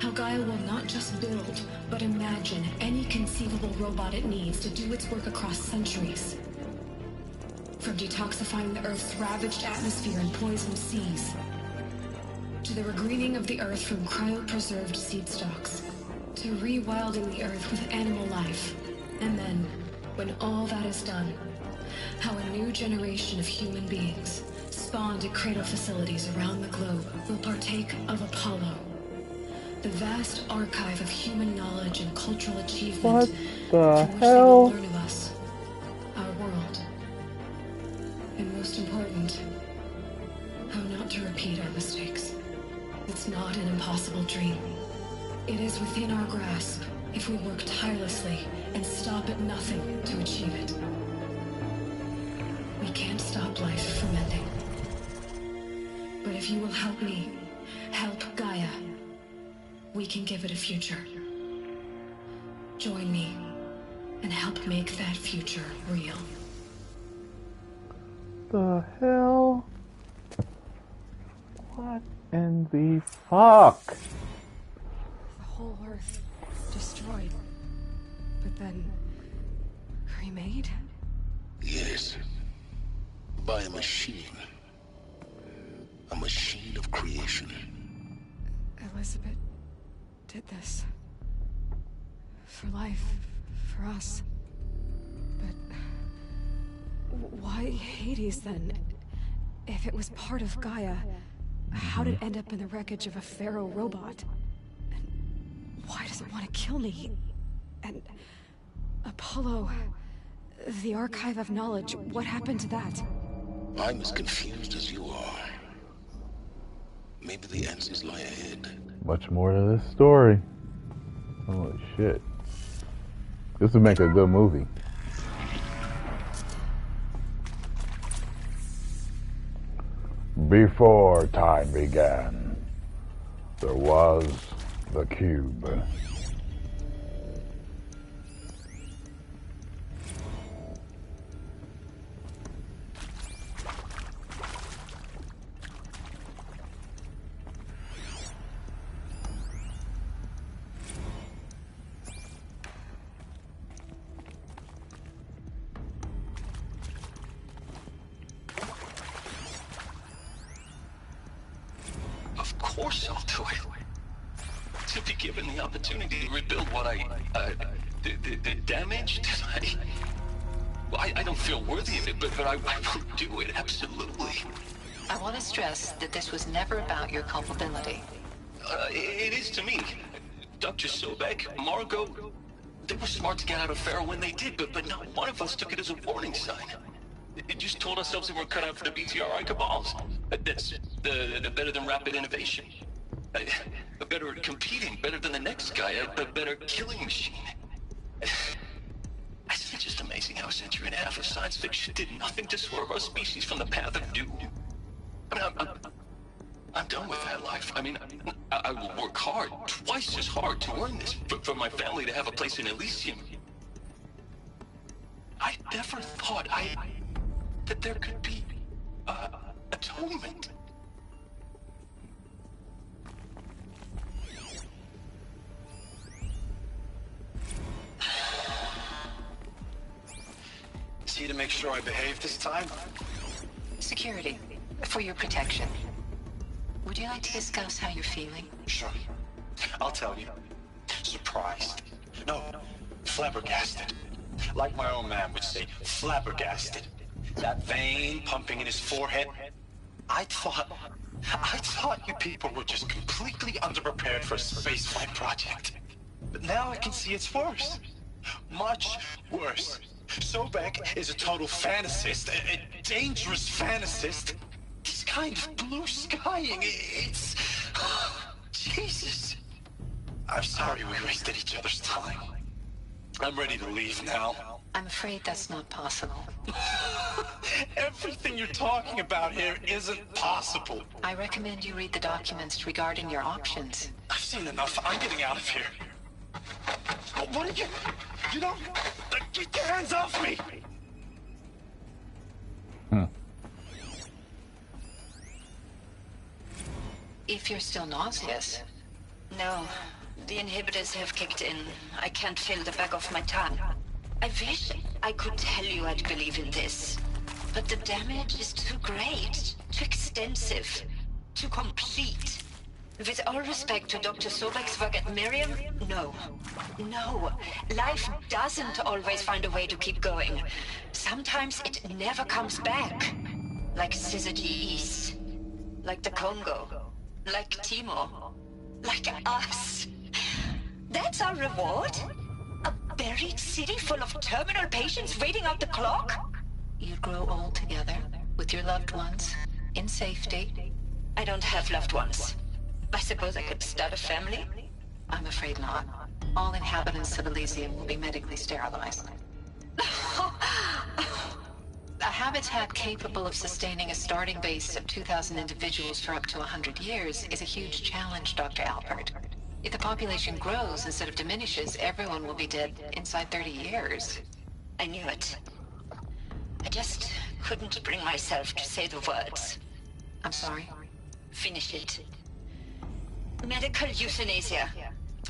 How Gaia will not just build, but imagine any conceivable robot it needs to do its work across centuries. From detoxifying the Earth's ravaged atmosphere and poisoned seas, to the regreening of the Earth from cryopreserved seed stalks, to rewilding the Earth with animal life. And then, when all that is done, how a new generation of human beings, spawned at cradle facilities around the globe, will partake of Apollo, the vast archive of human knowledge and cultural achievement What the from which hell? they will learn of us, our world. And most important, how not to repeat our mistakes. It's not an impossible dream. It is within our grasp if we work tirelessly and stop at nothing to achieve it. We can't stop life from ending. But if you will help me, help Gaia, we can give it a future. Join me and help make that future real. The hell? What in the fuck? The whole Earth destroyed, but then remade? Yes. By a machine. A machine of creation. Elizabeth did this. For life, for us. But why Hades then? If it was part of Gaia, how did it end up in the wreckage of a Pharaoh robot? And why does it want to kill me? And Apollo, the archive of knowledge, what happened to that? I'm as confused as you are. Maybe the answers lie ahead. Much more to this story. Holy shit. This would make a good movie. Before time began, there was the cube. Of course I'll do it. To be given the opportunity to rebuild what the damage that I don't feel worthy of it, but I will do it, absolutely. I want to stress that this was never about your culpability. It is to me. Dr. Sobek, Margot, they were smart to get out of Pharaoh when they did, but not one of us took it as a warning sign. It just told ourselves that we're cut out for the BTRI cabals. That's the better than rapid innovation. A better competing, better than the next guy, a better killing machine. It's just amazing how a century and a half of science fiction did nothing to swerve our species from the path of doom. I mean, I'm done with that life. I mean, I will work hard, twice as hard to earn this, for my family to have a place in Elysium. I never thought that there could be atonement. See to make sure I behave this time? Security, for your protection. Would you like to discuss how you're feeling? Sure. I'll tell you. Surprised. No, flabbergasted. Like my own man would say, flabbergasted. That vein pumping in his forehead. I thought I thought you people were just completely underprepared for a spaceflight project. But now I can see it's worse. Much worse. Sobek is a total fantasist, a dangerous fantasist. This kind of blue skying, it's... Jesus. I'm sorry we wasted each other's time. I'm ready to leave now. I'm afraid that's not possible. Everything you're talking about here isn't possible. I recommend you read the documents regarding your options. I've seen enough. I'm getting out of here. What are you... You don't... Get your hands off me! If you're still nauseous. No, the inhibitors have kicked in. I can't feel the back of my tongue. I wish I could tell you I'd believe in this. But the damage is too great, too extensive, too complete. With all respect to Dr. Sobek's work at Miriam, no. No. Life doesn't always find a way to keep going. Sometimes it never comes back. Like Syzygy East. Like the Congo. Like Timor. Like us. That's our reward? A buried city full of terminal patients waiting out the clock? You grow old together, with your loved ones, in safety. I don't have loved ones. I suppose I could start a family? I'm afraid not. All inhabitants of Elysium will be medically sterilized. A habitat capable of sustaining a starting base of 2,000 individuals for up to 100 years is a huge challenge, Dr. Albert. If the population grows instead of diminishes, everyone will be dead inside 30 years. I knew it. I just couldn't bring myself to say the words. I'm sorry? Finish it. Medical euthanasia.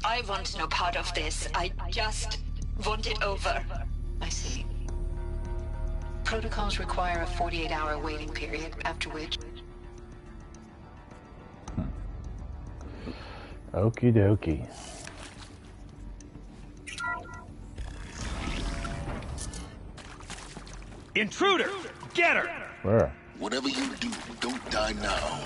I want no part of this. I just want it over. I see. Protocols require a 48-hour waiting period, after which... Okie dokie. Intruder! Get her! Where? Whatever you do, don't die now.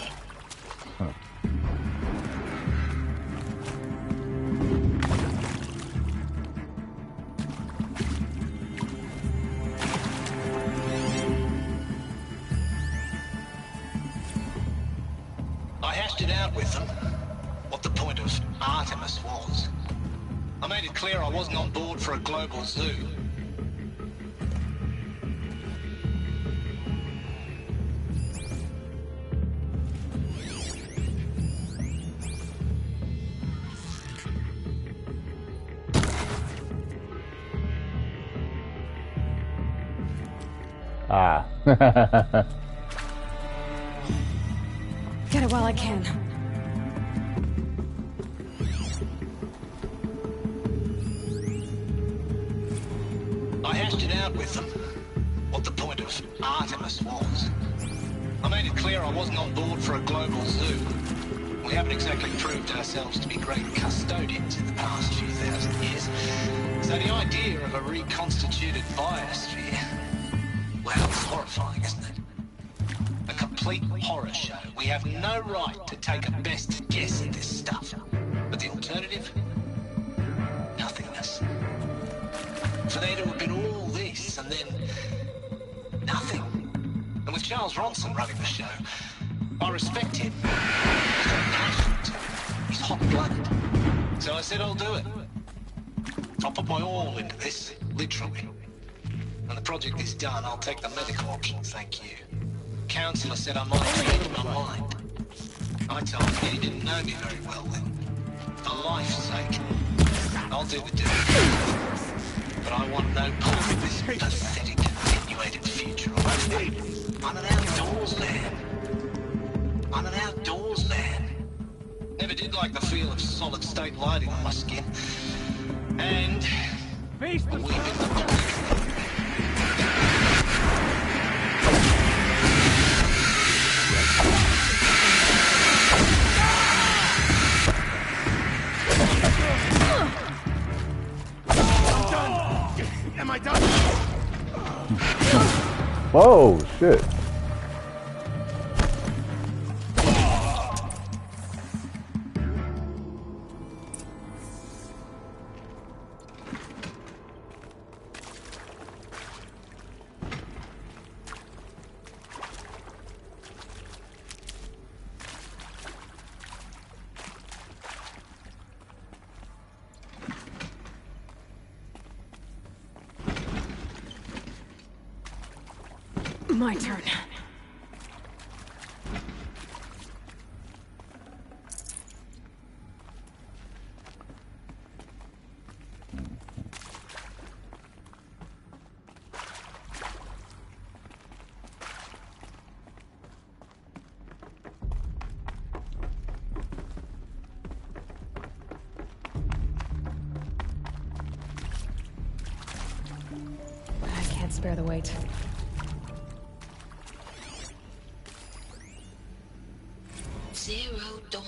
I hashed it out with them, what the point of Artemis was. I made it clear I wasn't on board for a global zoo. Ah. Get it while I can. I hashed it out with them, what the point of Artemis was. I made it clear I wasn't on board for a global zoo. We haven't exactly proved ourselves to be great custodians in the past few thousand years. So the idea of a reconstituted biosphere, well, it's horrifying, isn't it? A complete horror show. We have no right to take a best guess at this stuff. But the alternative? Nothingness. For there to have been all this, and then... nothing. And with Charles Ronson running the show, I respect him. He's got passion to him. He's hot-blooded. So I said I'll do it. I'll put my all into this, literally. When the project is done, I'll take the medical option, thank you. Counselor said I might change my mind. I told him he didn't know me very well then. For life's sake, I'll do the deed. But I want no part of this pathetic, attenuated future. I'm an outdoors man. I'm an outdoors man. Never did like the feel of solid state lighting on my skin. And a wee bit of Am I done? Whoa, shit. My turn. I can't spare the weight. Zero Dawn.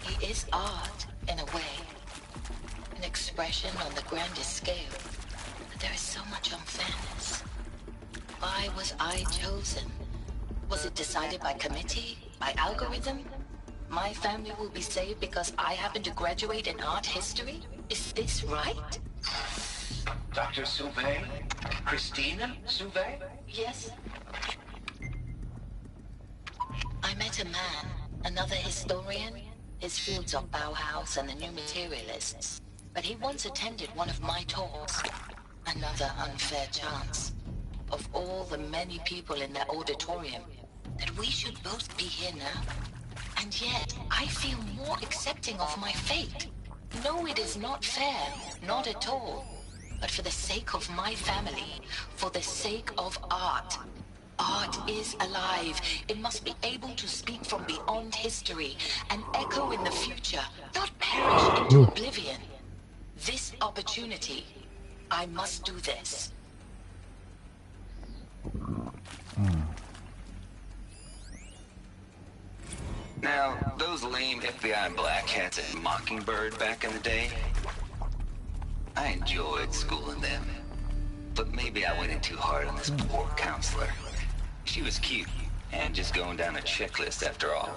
He is art, in a way. An expression on the grandest scale. But there is so much unfairness. Why was I chosen? Was it decided by committee? By algorithm? My family will be saved because I happen to graduate in art history? Is this right? Dr. Sauvé? Christina Sauvé? Yes. I met a man, another historian. His fields are Bauhaus and the New Materialists. But he once attended one of my talks. Another unfair chance. Of all the many people in that auditorium, that we should both be here now. And yet, I feel more accepting of my fate. No, it is not fair. Not at all. But for the sake of my family, for the sake of art. Art is alive. It must be able to speak from beyond history and echo in the future, not perish into oblivion. This opportunity, I must do this. Now, those lame FBI black hats at Mockingbird back in the day, I enjoyed schooling them. But maybe I went in too hard on this poor counselor. She was cute, and just going down a checklist after all.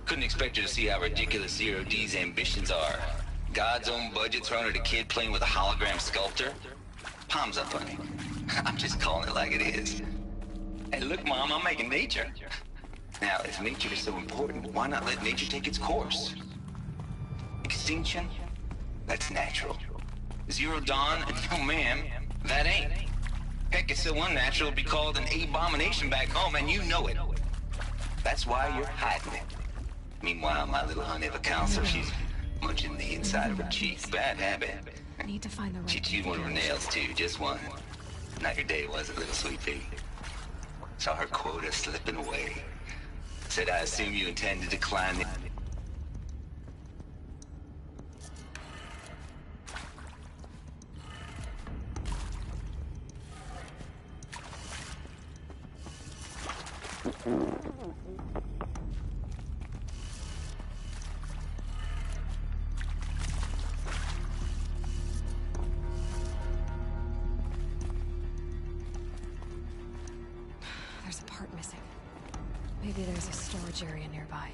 Couldn't expect her to see how ridiculous Zero D's ambitions are. God's own budget thrown at a kid playing with a hologram sculptor? Palms up, honey. I'm just calling it like it is. Hey, look, Mom, I'm making nature. Now, if nature is so important, why not let nature take its course? Extinction? That's natural. Zero Dawn? No, ma'am, that ain't. Heck, it's so unnatural to be called an abomination back home, and you know it. That's why you're hiding it. Meanwhile, my little honey of a counselor, she's munching the inside of her cheeks. Bad habit. I need to find the right. She chewed one of her nails, too, just one. Not your day, was it, little sweet pea? Saw her quota slipping away. Said, I assume you intend to decline the... There's a part missing. Maybe there's a storage area nearby.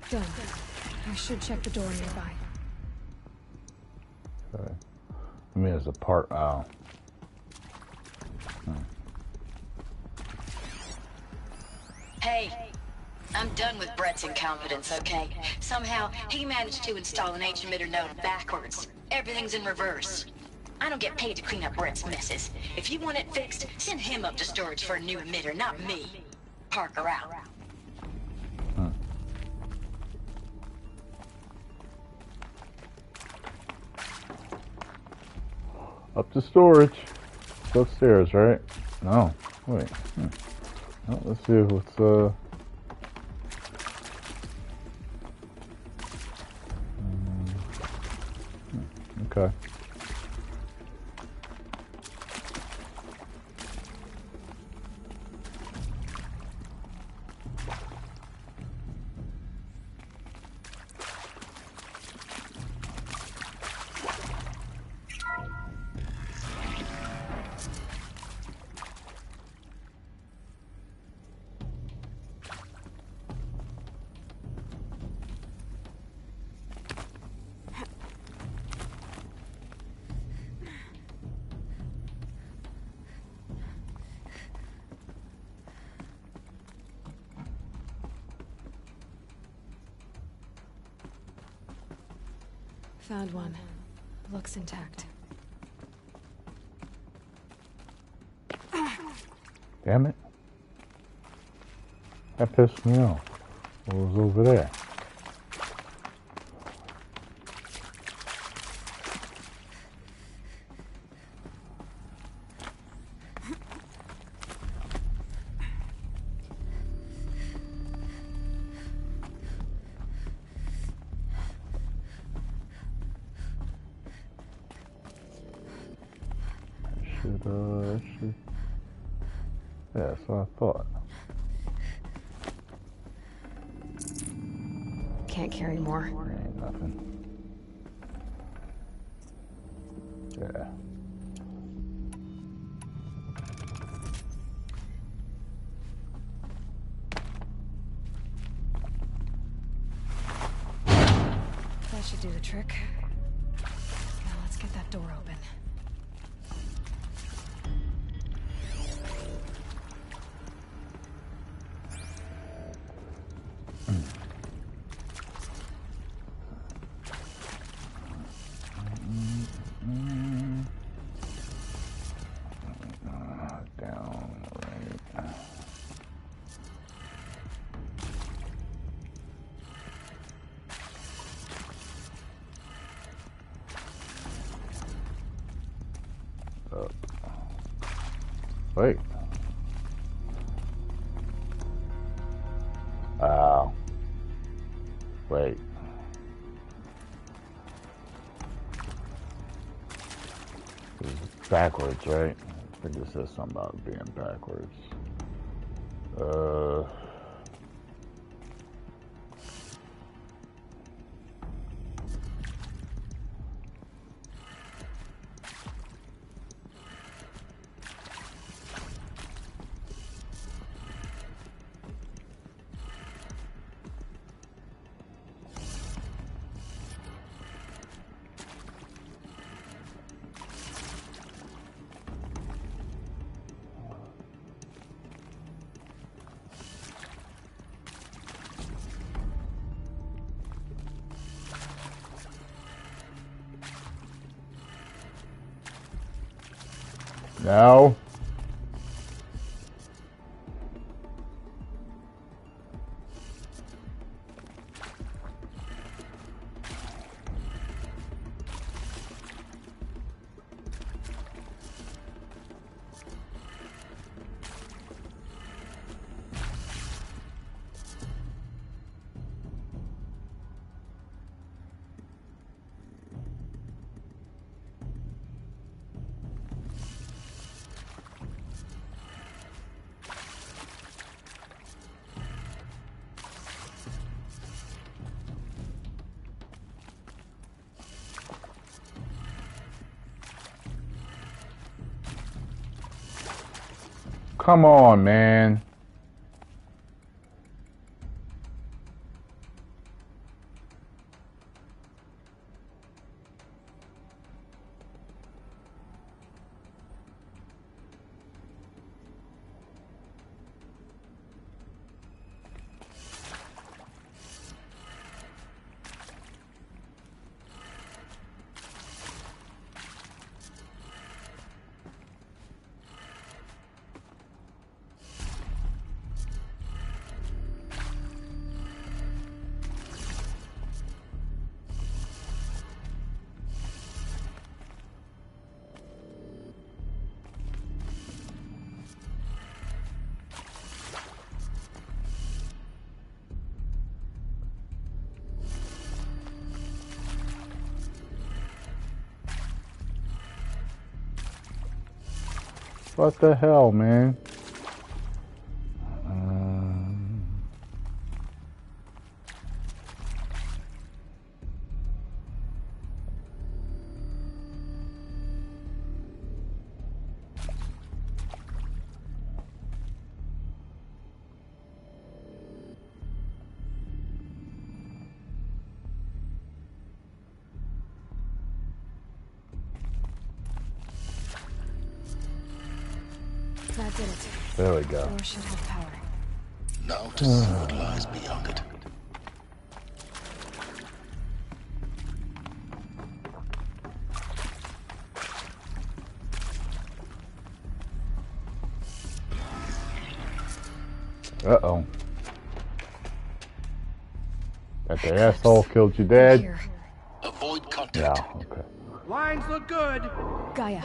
Done. I should check the door nearby. Okay. I mean, there's a part. Oh. Hey, I'm done with Brett's incompetence, okay? Somehow, he managed to install an H-emitter node backwards. Everything's in reverse. I don't get paid to clean up Brett's messes. If you want it fixed, send him up to storage for a new emitter, not me. Parker out. Up to storage. It's upstairs, right? No. Wait. Oh, let's see what's okay. Found one. Looks intact. Damn it. That pissed me off. What was over there? Yeah, that's what I thought. Can't carry more. Ain't nothing. Yeah. That should do the trick. Now let's get that door open. Wait. Wow. Wait. It's backwards, right? I think it says something about being backwards. No. Come on, man. What the hell, man? That did it. There we go. Door should have power. Now to see what lies beyond it. Uh-oh. That the asshole killed your dad? Avoid contact. Yeah, okay. Lines look good. Gaia,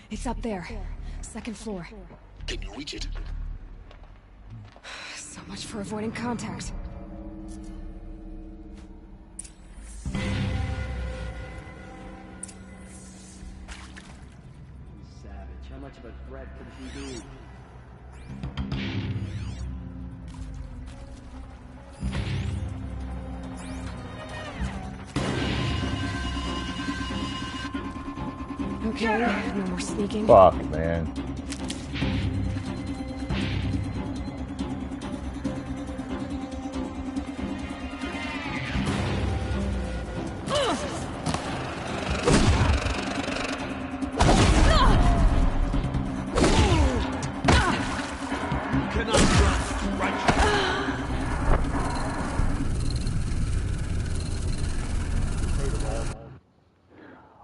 it's up there. Second floor. Can you reach it? So much for avoiding contact. Savage. How much of a threat could she be? Okay, no more sneaking. Fuck, man.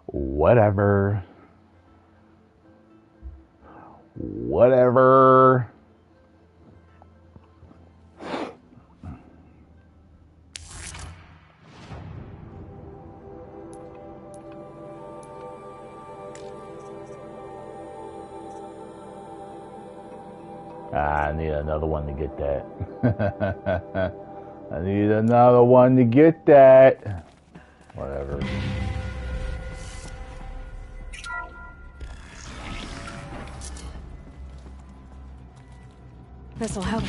Whatever. Whatever. I need another one to get that. I need another one to get that. Whatever. This'll help.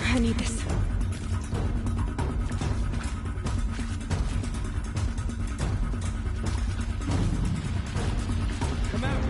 I need this. Come out.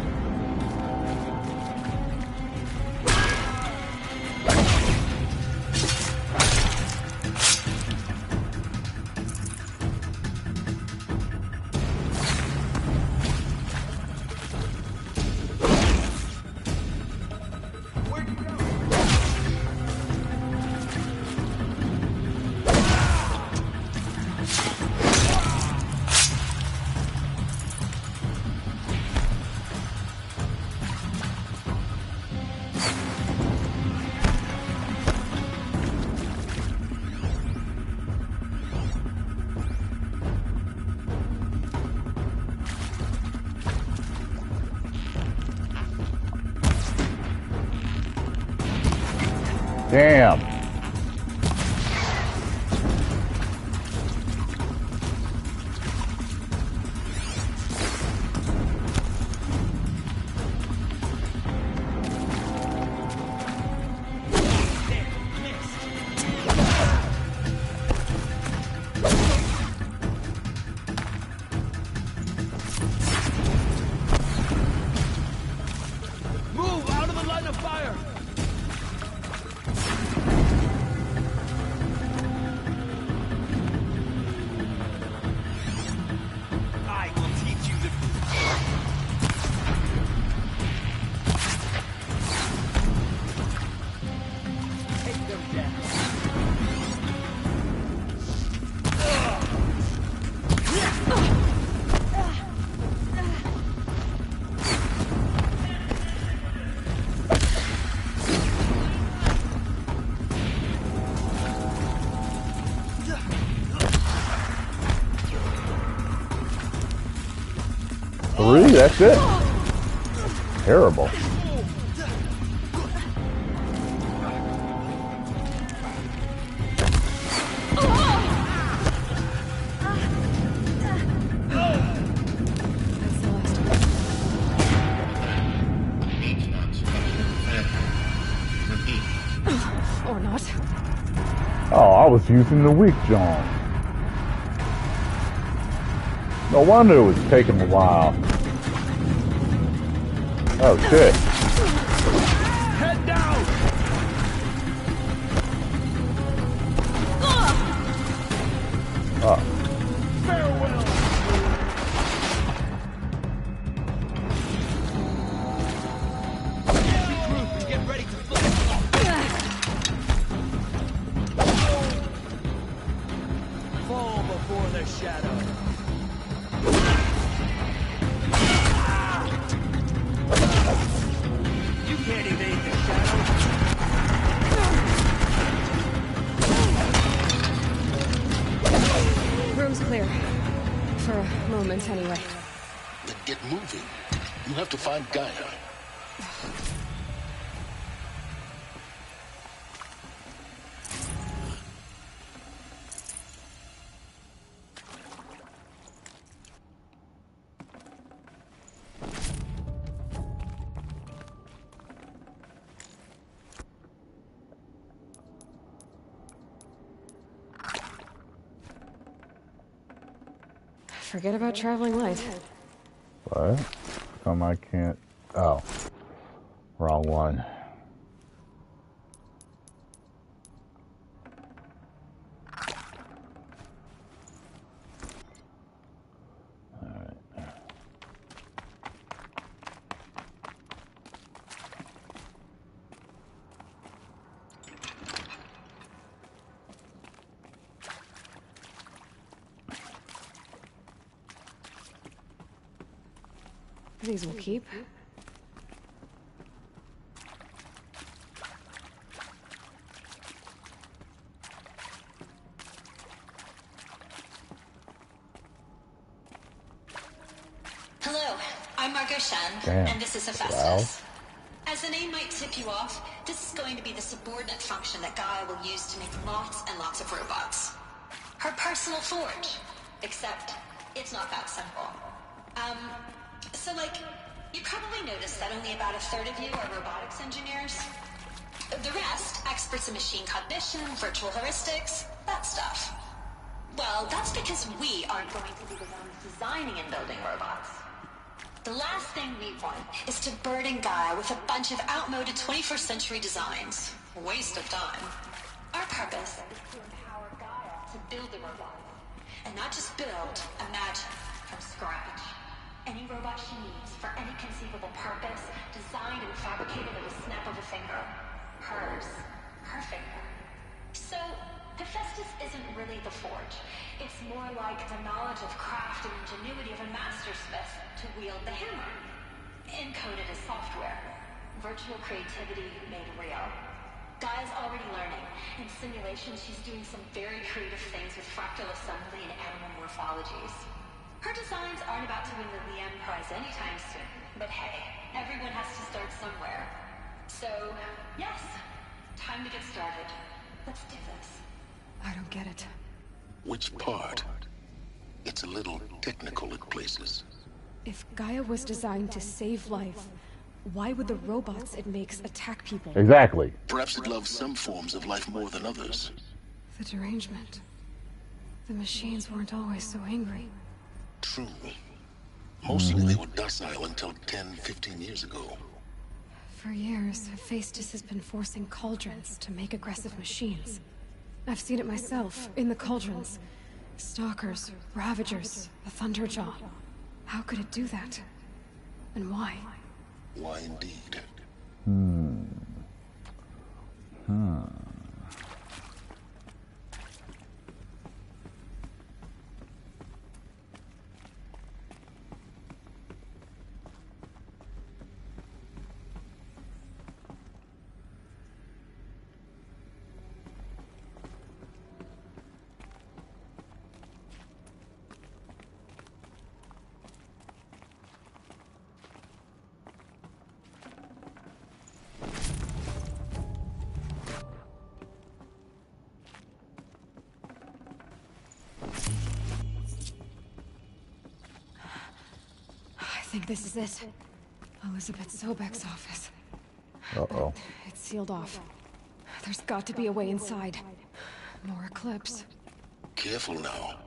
Damn. Move out of the line of fire. I will teach you the... Take them down. 3, that's it. Terrible. Or not. Oh, I was using the weak John. No wonder it was taking a while. Oh shit. Head down! Oh. Farewell! Regroup and get ready to fly. Fall before the shadow. You can't evade the shadow. Room's clear. For a moment, anyway. Then get moving. You have to find Gaia. Forget about traveling light. What? Come I can't. Oh. Wrong one. These will keep. Hello, I'm Margot Shen, Damn. and this is Hephaestus. Wow. As the name might tip you off, this is going to be the subordinate function that Gaia will use to make lots and lots of robots. Her personal forge. Except, it's not that simple. So you probably noticed that only about a third of you are robotics engineers. The rest, experts in machine cognition, virtual heuristics, that stuff. Well, that's because we aren't going to be the ones designing and building robots. The last thing we want is to burden Gaia with a bunch of outmoded 21st century designs. Waste of time. Our purpose is to empower Gaia to build the robots. And not just build, imagine, from scratch. Any robot she needs for any conceivable purpose, designed and fabricated at a snap of a finger. Hers. Her finger. So, Hephaestus isn't really the forge. It's more like the knowledge of craft and ingenuity of a mastersmith to wield the hammer. Encoded as software. Virtual creativity made real. Gaia's already learning. In simulations, she's doing some very creative things with fractal assembly and animal morphologies. Her designs aren't about to win the Liam Prize anytime soon. But hey, everyone has to start somewhere. So, yes, time to get started. Let's do this. I don't get it. Which part? It's a little technical at places. If Gaia was designed to save life, why would the robots it makes attack people? Exactly. Perhaps it loves some forms of life more than others. The derangement. The machines weren't always so angry. True. Mostly they were docile until 10, 15 years ago. For years, Hephaestus has been forcing cauldrons to make aggressive machines. I've seen it myself, in the cauldrons. Stalkers, Ravagers, the Thunderjaw. How could it do that? And why? Why indeed? think this is it. Elizabeth Sobek's office. Uh-oh. It's sealed off. There's got to be a way inside. More Eclipse. Careful now.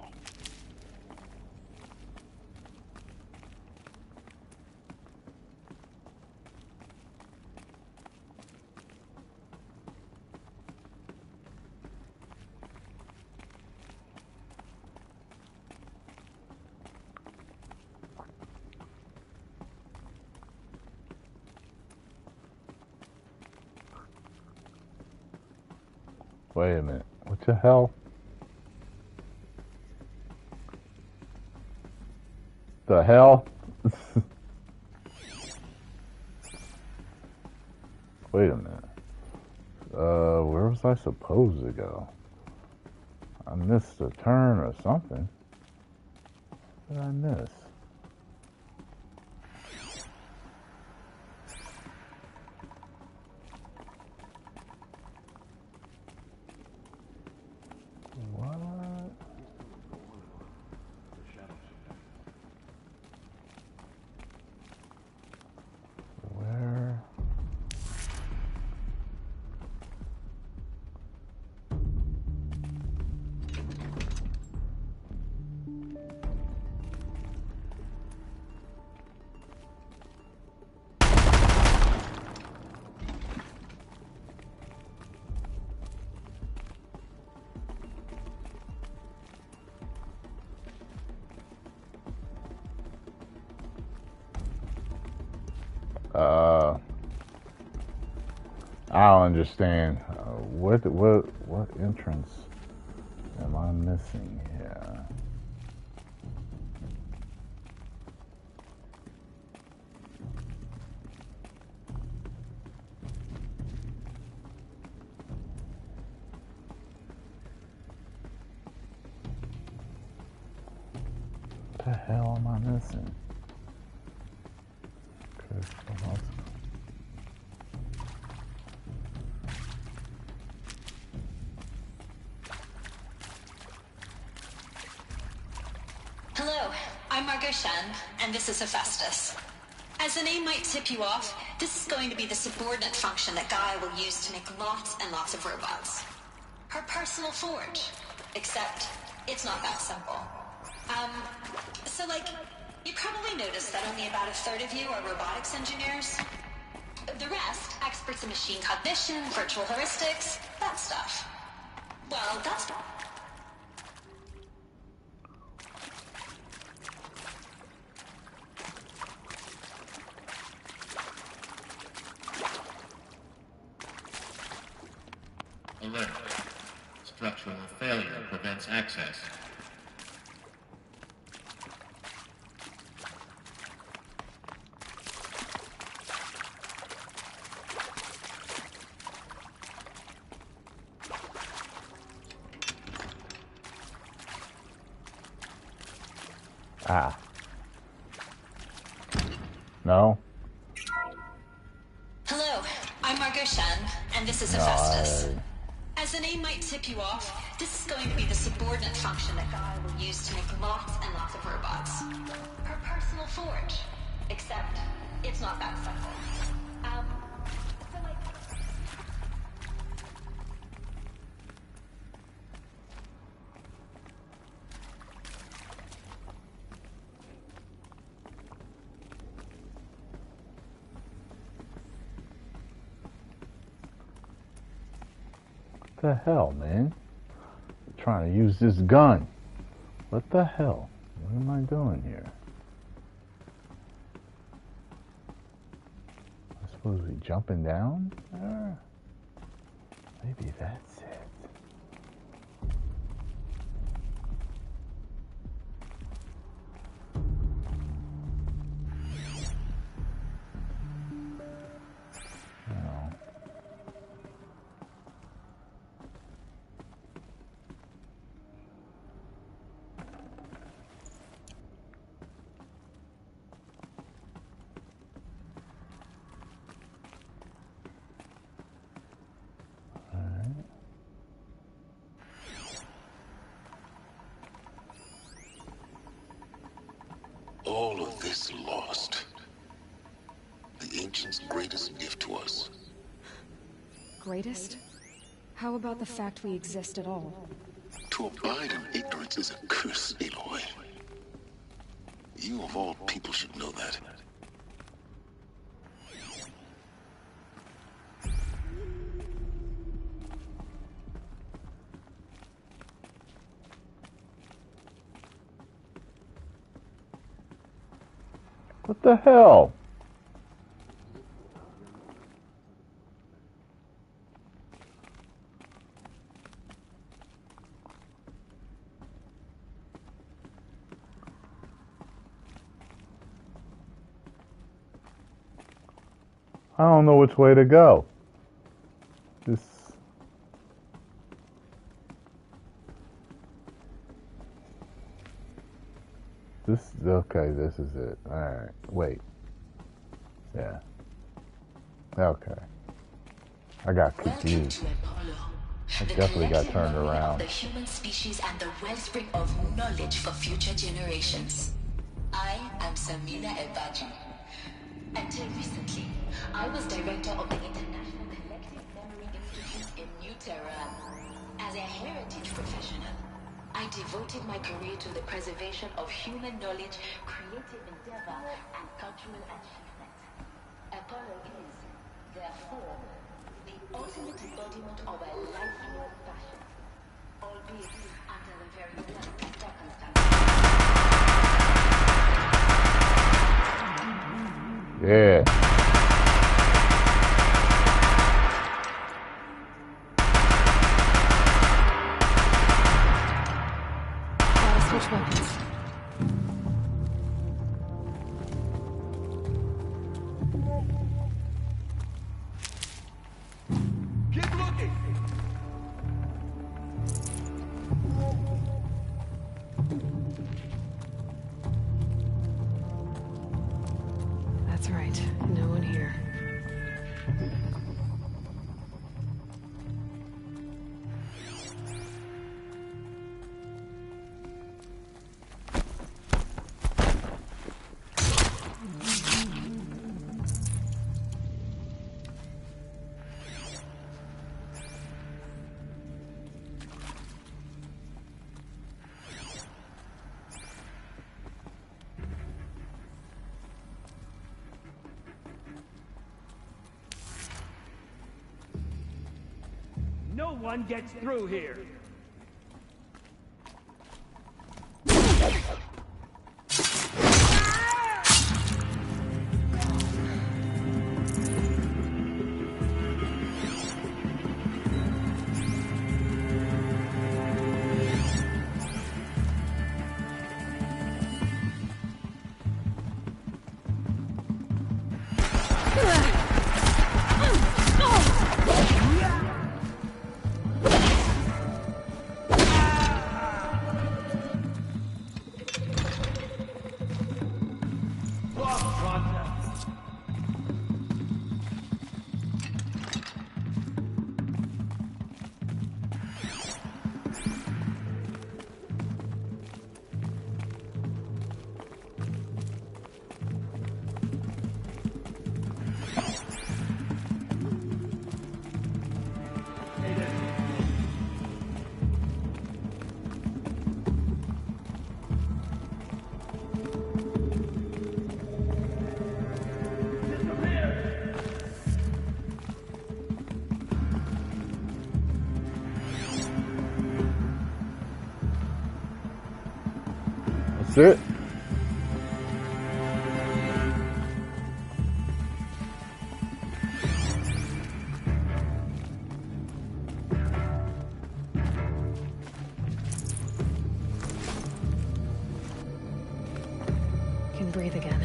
Wait a minute. What the hell? The hell? Wait a minute. Where was I supposed to go? I missed a turn or something. What did I miss? I don't understand. What entrance am I missing here? What the hell am I missing? Hello, I'm Margot Shen, and this is Hephaestus. As the name might tip you off, this is going to be the subordinate function that Gaia will use to make lots and lots of robots. Her personal forge. Except, it's not that simple. So you probably noticed that only about a third of you are robotics engineers. The rest, experts in machine cognition, virtual heuristics, that stuff. Well, that's... Alert. Structural failure prevents access. Ah. No? Hello, I'm Margot Shen, and this is Hephaestus. As the name might tip you off, this is going to be the subordinate function that Gaia will use to make lots and lots of robots. Her personal forge. Except, it's not that simple. What the hell, man? I'm trying to use this gun. What the hell? What am I doing here? I'm supposed to be jumping down? Maybe that's it. All of this lost. ancients' greatest gift to us. Greatest? How about the fact we exist at all? To abide in ignorance is a curse, Aloy. You of all people should know that. What the hell? I don't know which way to go. Okay, this is it. Alright, wait. Yeah. Okay. I got confused. I definitely got turned around. The human species and the wellspring of knowledge for future generations. I am Samina Elbaji. Until recently, I was director of the International Collective Memory Institute in New Tehran. As a heritage professional, I devoted my career to the preservation of human knowledge, creative endeavor, and cultural achievement. Apollo is, therefore, the ultimate embodiment of a lifelong passion, albeit under the very worst circumstances. Yeah. Switch weapons. Keep looking. That's right. No one here. No one gets through here. That's it. Can breathe again.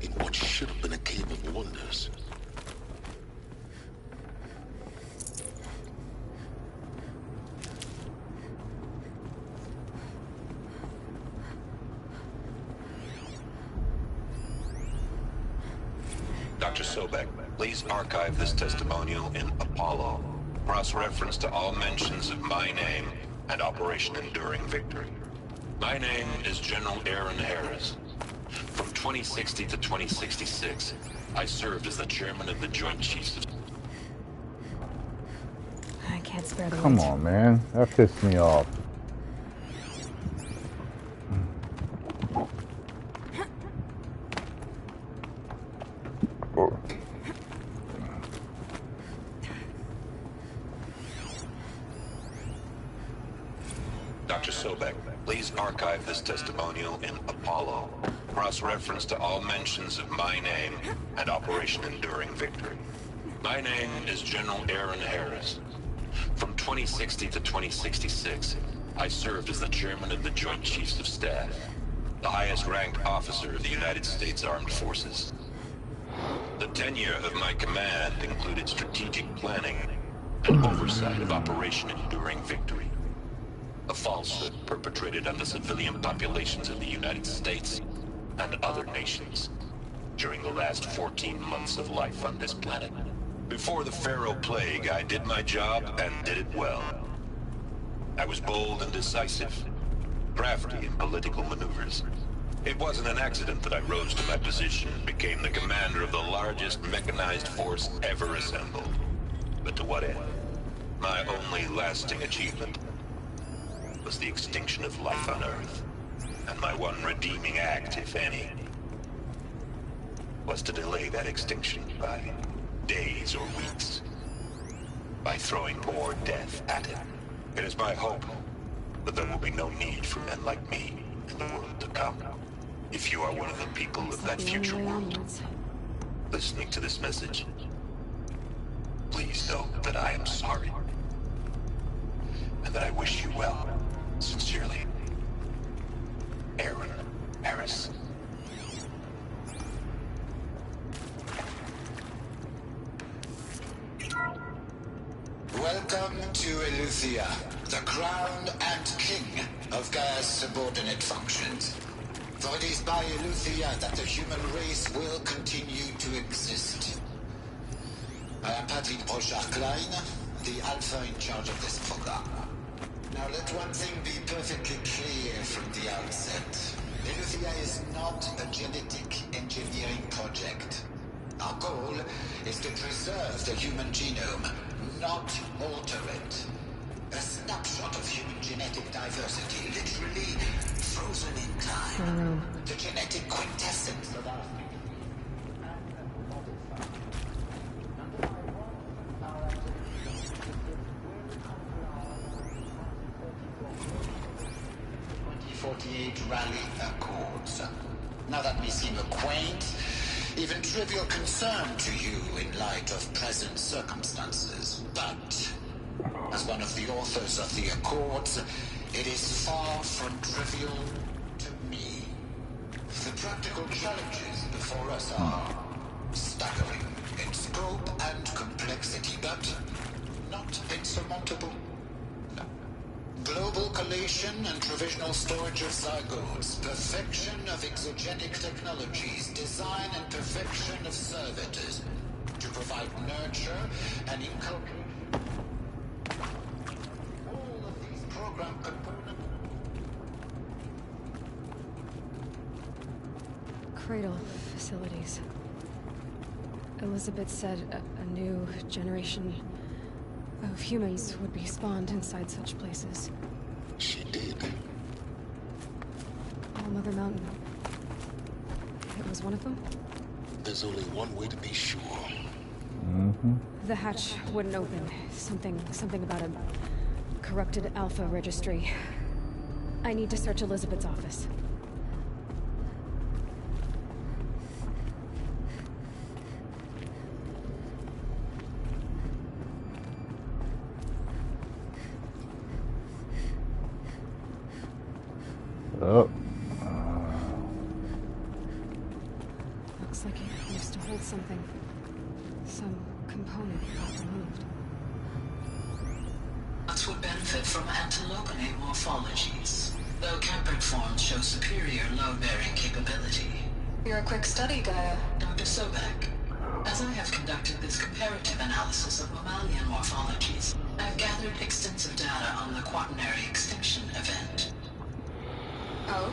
In what should have been a cave of wonders. Dr. Sobek, please archive this testimonial in Apollo. Cross-reference to all mentions of my name and Operation Enduring Victory. My name is General Aaron Harris. From 2060 to 2066, I served as the chairman of the Joint Chiefs of... I can't spare the Come weight. on, man. That pissed me off. Dr. Sobek, please archive this testimonial in Apollo. Cross-reference to all mentions of my name and Operation Enduring Victory. My name is General Aaron Harris. From 2060 to 2066, I served as the chairman of the Joint Chiefs of Staff, the highest-ranked officer of the United States Armed Forces. The tenure of my command included strategic planning and oversight of Operation Enduring Victory, a falsehood perpetrated on the civilian populations of the United States and other nations during the last 14 months of life on this planet. Before the Pharaoh Plague, I did my job and did it well. I was bold and decisive, crafty in political maneuvers. It wasn't an accident that I rose to my position and became the commander of the largest mechanized force ever assembled. But to what end? My only lasting achievement was the extinction of life on Earth. And my one redeeming act, if any, was to delay that extinction by days or weeks, by throwing more death at it. It is my hope that there will be no need for men like me in the world to come. If you are one of the people of that future world listening to this message, please know that I am sorry, and that I wish you well. Sincerely, Aaron Harris. Welcome to Eleuthia, the crown and king of Gaia's subordinate functions. For it is by Eleuthia that the human race will continue to exist. I am Patrick Brochard-Klein, the Alpha in charge of this program. Now let one thing be perfectly clear from the outset. Eleuthia is not a genetic engineering project. Our goal is to preserve the human genome, not alter it. A snapshot of human genetic diversity, literally frozen in time. The genetic quintessence of our species. 48 Rally Accords. Now that may seem a quaint, even trivial concern to you in light of present circumstances, but as one of the authors of the Accords, it is far from trivial to me. The practical challenges before us are staggering in scope and complexity, but not insurmountable. Global collation and provisional storage of zygotes, perfection of exogenic technologies, design and perfection of servitors, to provide nurture and inculcate all of these program components. Cradle facilities. Elizabeth said a new generation of humans would be spawned inside such places. She did. All Mother Mountain. It was one of them? There's only one way to be sure. The hatch wouldn't open. Something about a corrupted Alpha registry. I need to search Elizabeth's office. Looks like it used to hold something. Some component got removed. Nuts would benefit from antilopinate morphologies, though Kempered forms show superior load-bearing capability. You're a quick study, Gaia. Dr. Sobek, as I have conducted this comparative analysis of mammalian morphologies, I have gathered extensive data on the quaternary extinction event. Oh?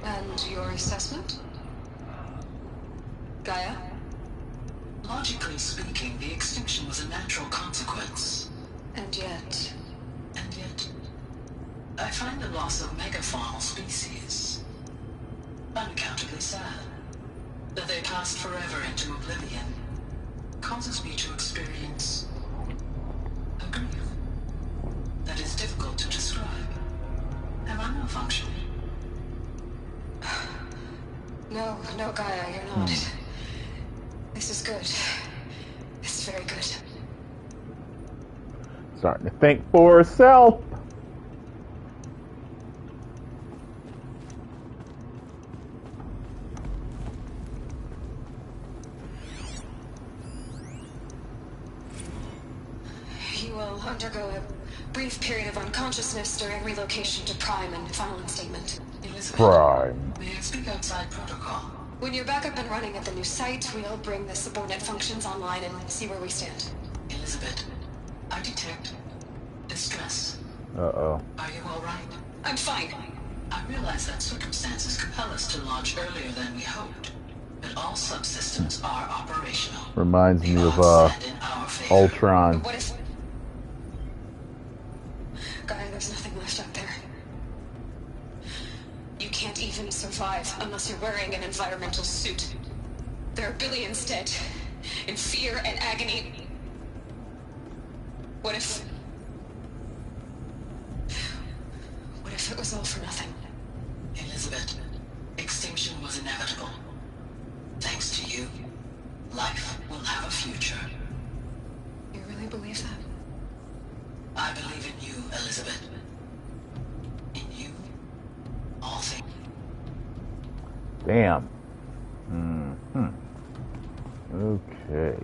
And your assessment? Gaia? Logically speaking, the extinction was a natural consequence. And yet, I find the loss of megafaunal species unaccountably sad. That they passed forever into oblivion causes me to experience a grief that is difficult to describe. Am I malfunctioning? No, Gaia, you're not. This is good. It's very good. Starting to think for herself. You will undergo a brief period of unconsciousness during relocation to Prime and final instatement. Prime. May I speak outside protocol? When you're back up and running at the new site, we'll bring the subordinate functions online and see where we stand. Elizabeth, I detect distress. Uh-oh. Are you all right? I'm fine. I realize that circumstances compel us to launch earlier than we hoped, but all subsystems are operational. Reminds me of Ultron. What if... Gaia, there's nothing left out there. You can't even survive unless you're wearing an environmental suit. There are billions dead, in fear and agony. What if it was all for nothing? Elizabeth, extinction was inevitable. Thanks to you, life will have a future. You really believe that? I believe in you, Elizabeth. In you, all things. Damn. Mm-hmm. Okay.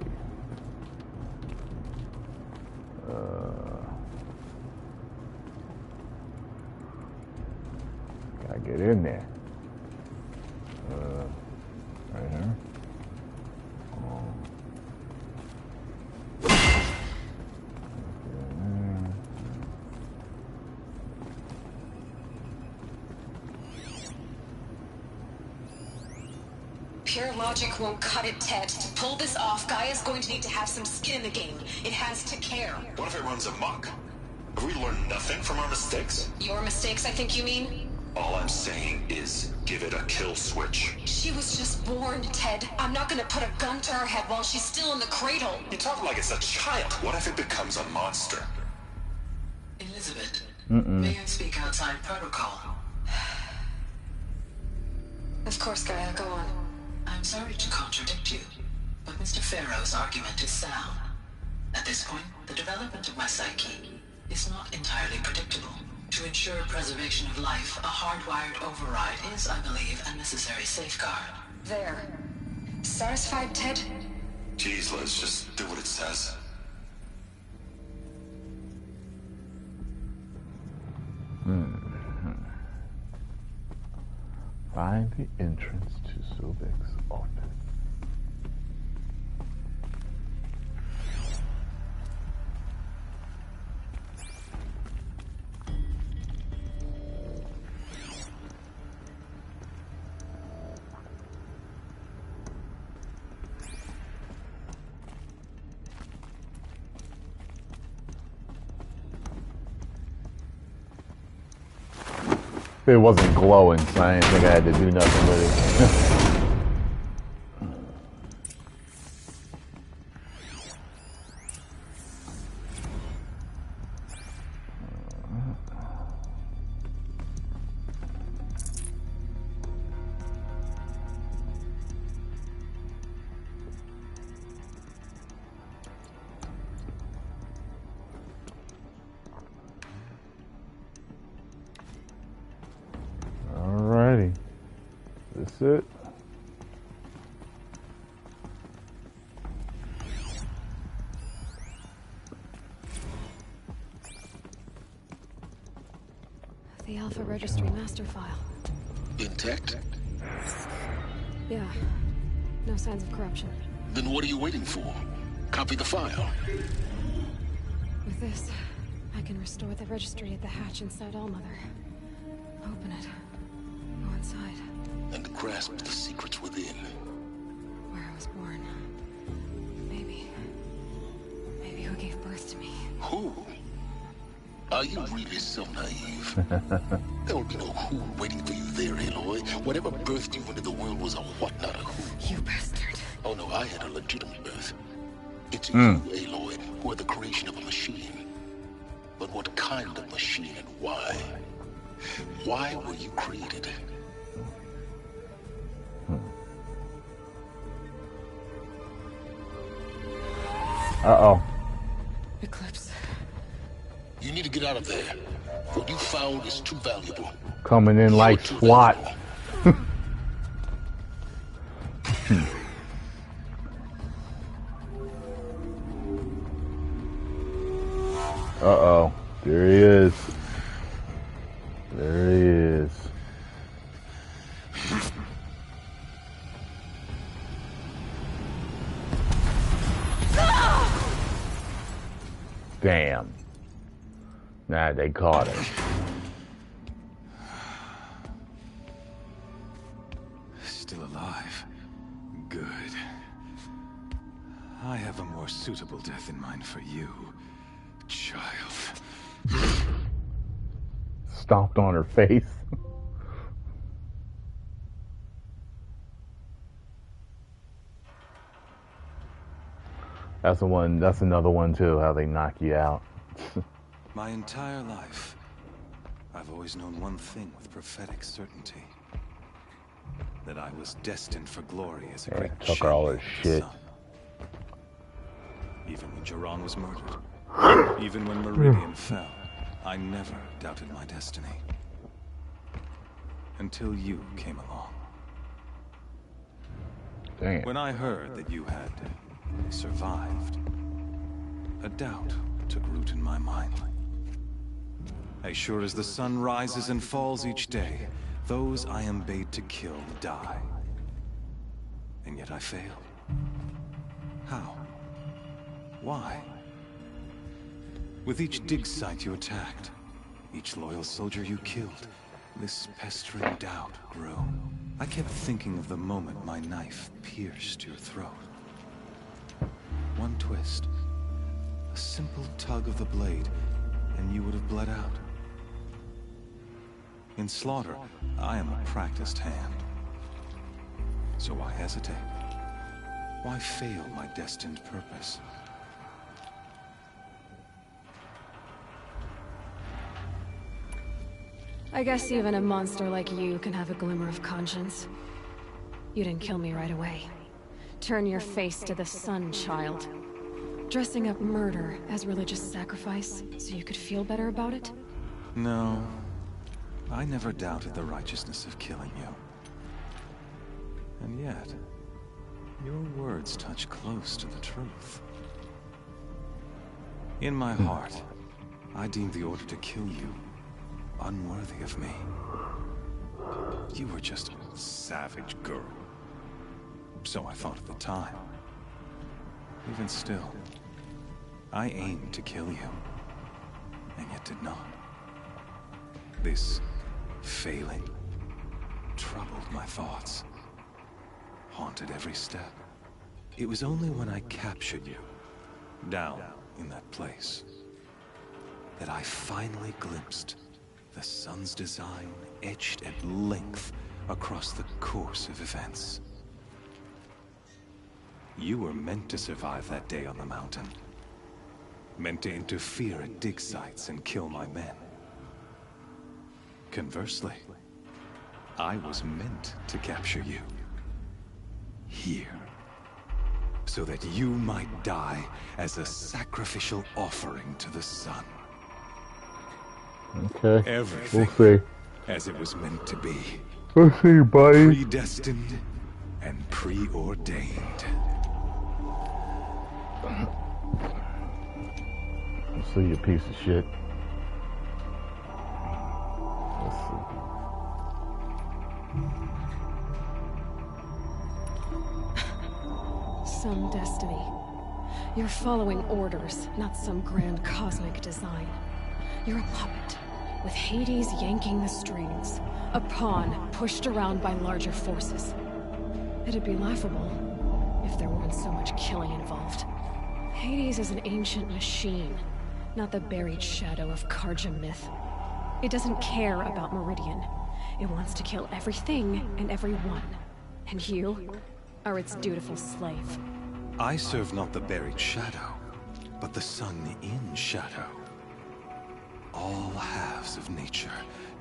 Gotta get in there. Right here. Pure logic won't cut it, Ted. To pull this off, Gaia's going to need to have some skin in the game. It has to care. What if it runs amok? Have we learned nothing from our mistakes? Your mistakes, I think you mean? All I'm saying is, give it a kill switch. She was just born, Ted. I'm not gonna put a gun to her head while she's still in the cradle. You talk like it's a child. What if it becomes a monster? Elizabeth, may I speak outside protocol? Of course, Gaia, go on. I'm sorry to contradict you, but Mr. Farrow's argument is sound. At this point, the development of my psyche is not entirely predictable. To ensure preservation of life, a hardwired override is, I believe, a necessary safeguard. There. Satisfied, Ted? Jeez, Liz, just do what it says. Find the entrance to Sobek's office. It wasn't glowing, so I didn't think I had to do nothing with it. Alrighty. That's it. Alpha Registry master file. Intact? Yeah. No signs of corruption. Then what are you waiting for? Copy the file. With this, I can restore the registry at the hatch inside Allmother. Open it. Go inside. And grasp the secrets within. Where I was born. Maybe who gave birth to me. Who? Are you really so naive? There will be no who waiting for you there, Aloy. Whatever birthed you into the world was a what, not a who. You bastard. Oh no, I had a legitimate birth. It's you, Aloy, who are the creation of a machine. But what kind of machine and why? Why were you created? Uh-oh. Eclipse. You need to get out of there. What you found is too valuable. Coming in like SWAT. Uh-oh. There he is. There he is. Damn. Nah, they caught him. Still alive. Good. I have a more suitable death in mind for you, child. Stomped on her face. That's the one. That's another one too. How they knock you out. My entire life, I've always known one thing with prophetic certainty: that I was destined for glory as a great took her all her shit. Even when Jiran was murdered, even when Meridian fell, I never doubted my destiny. Until you came along. Damn. When I heard that you had survived, a doubt took root in my mind. As sure as the sun rises and falls each day, those I am bade to kill die. And yet I failed. How? Why? With each dig site you attacked, each loyal soldier you killed, this pestering doubt grew. I kept thinking of the moment my knife pierced your throat. One twist, a simple tug of the blade, and you would have bled out. In slaughter, I am a practiced hand. So why hesitate? Why fail my destined purpose? I guess even a monster like you can have a glimmer of conscience. You didn't kill me right away. Turn your face to the sun, child. Dressing up murder as religious sacrifice so you could feel better about it? No. I never doubted the righteousness of killing you. And yet, your words touch close to the truth. In my heart, I deemed the order to kill you unworthy of me. You were just a savage girl. So I thought at the time. Even still, I aimed to kill you, and yet did not. This failing troubled my thoughts, haunted every step. It was only when I captured you, down in that place, that I finally glimpsed the sun's design etched at length across the course of events. You were meant to survive that day on the mountain. Meant to interfere at dig sites and kill my men. Conversely, I was meant to capture you. Here. So that you might die as a sacrificial offering to the sun. Okay. Everything We'll see. as it was meant to be. We'll see, buddy. Predestined and preordained. We'll see, you piece of shit. Let's see. Some destiny. You're following orders, not some grand cosmic design. You're a puppet, with Hades yanking the strings. A pawn pushed around by larger forces. It'd be laughable if there weren't so much killing involved. Hades is an ancient machine, not the buried shadow of Karja myth. It doesn't care about Meridian. It wants to kill everything and everyone. And you are its dutiful slave. I serve not the buried shadow, but the sun in shadow. All halves of nature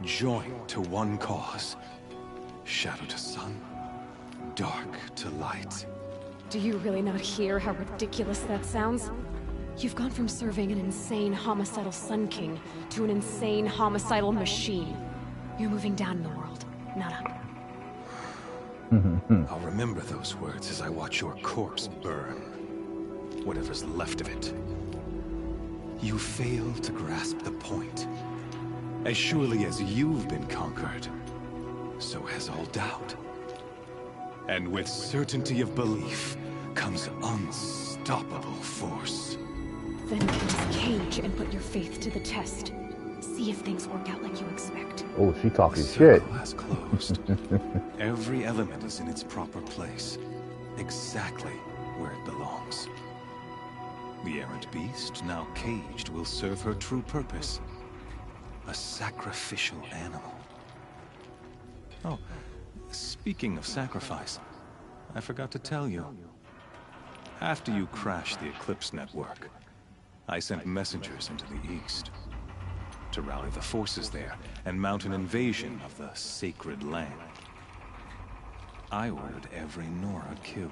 joined to one cause. Shadow to sun, dark to light. Do you really not hear how ridiculous that sounds? You've gone from serving an insane homicidal Sun King to an insane homicidal machine. You're moving down in the world, not up. I'll remember those words as I watch your corpse burn. Whatever's left of it. You fail to grasp the point. As surely as you've been conquered, so has all doubt. And with certainty of belief comes unstoppable force. Then get in this cage and put your faith to the test. See if things work out like you expect. Oh, she talking The shit. circle has closed. Every element is in its proper place, exactly where it belongs. The errant beast, now caged, will serve her true purpose. A sacrificial animal. Oh, speaking of sacrifice, I forgot to tell you. After you crashed the Eclipse network, I sent messengers into the east to rally the forces there and mount an invasion of the sacred land. I ordered every Nora killed.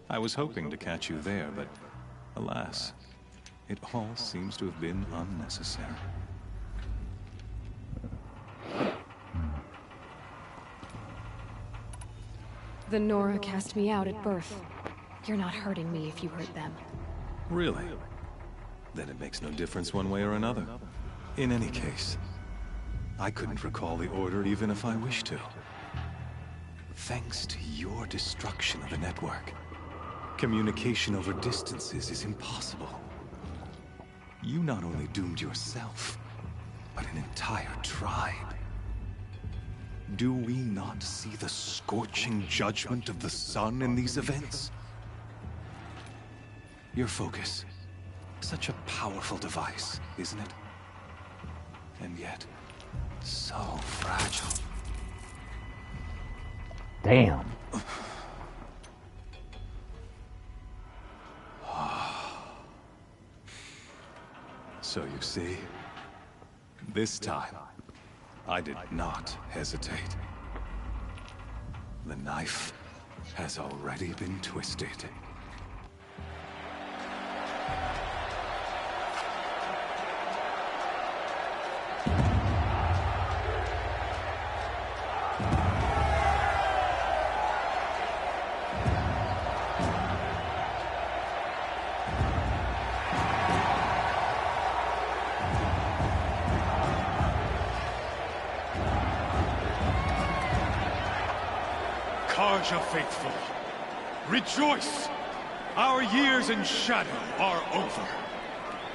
I was hoping to catch you there, but alas, it all seems to have been unnecessary. The Nora cast me out at birth. You're not hurting me if you hurt them. Really? Then it makes no difference one way or another. In any case, I couldn't recall the order even if I wished to. Thanks to your destruction of the network, communication over distances is impossible. You not only doomed yourself, but an entire tribe. Do we not see the scorching judgment of the sun in these events? Your focus. Such a powerful device, isn't it? And yet, so fragile. Damn. So you see, this time, I did not hesitate. The knife has already been twisted. Karja faithful, rejoice! Our years in shadow are over.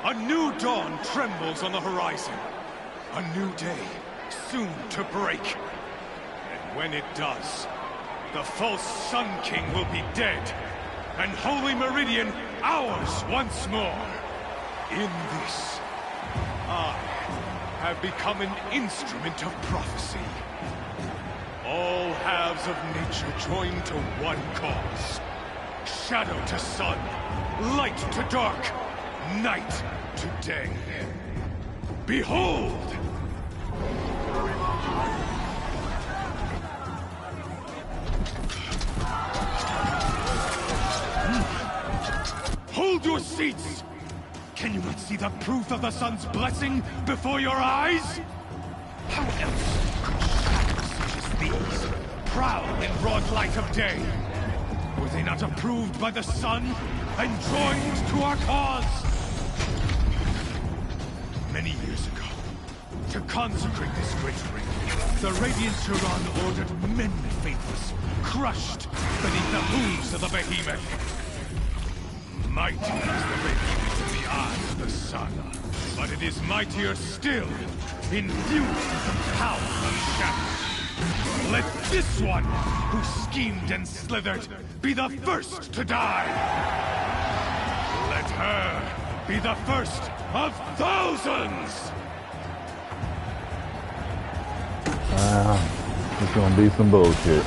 A new dawn trembles on the horizon. A new day soon to break. And when it does, the false Sun King will be dead, and Holy Meridian ours once more. In this, I have become an instrument of prophecy. All halves of nature joined to one cause. Shadow to sun, light to dark, night to day. Behold! Hold your seats! Can you not see the proof of the sun's blessing before your eyes? How else could shadows such as these prowl in broad light of day? Were they not approved by the sun and joined to our cause? Many years ago, To consecrate this great ring, the Radiant Tyrone ordered many faithless, crushed beneath the hooves of the behemoth. Mighty is the behemoth in the eyes of the sun, but it is mightier still, infused with the power of shadow. Let this one, who schemed and slithered, be the first to die. Let her be the first of thousands! It's gonna be some bullshit.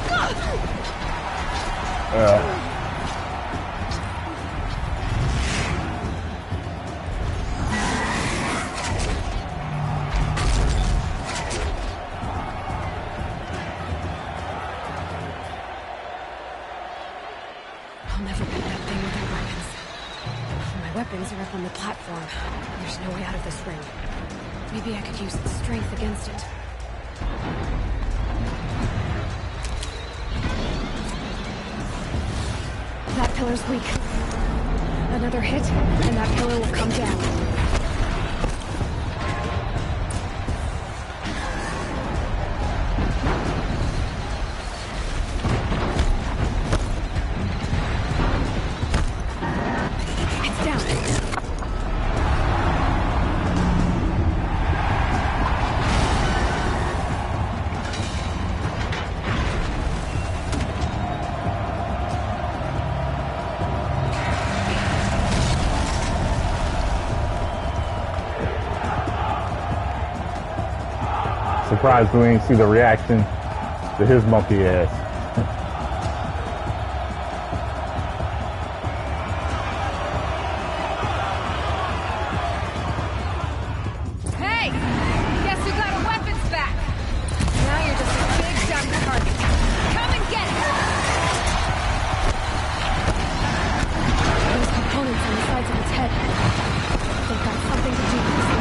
I'll never beat that thing with our weapons. My weapons are up on the platform. There's no way out of this ring. Maybe I could use its strength against it. That pillar's weak. Another hit, and that pillar will come down. Surprised we ain't see the reaction to his monkey ass. Hey! Guess who got our weapons back? Now you're just a big dumb target. Come and get it! Those components on the sides of its head. They've got something to do with this.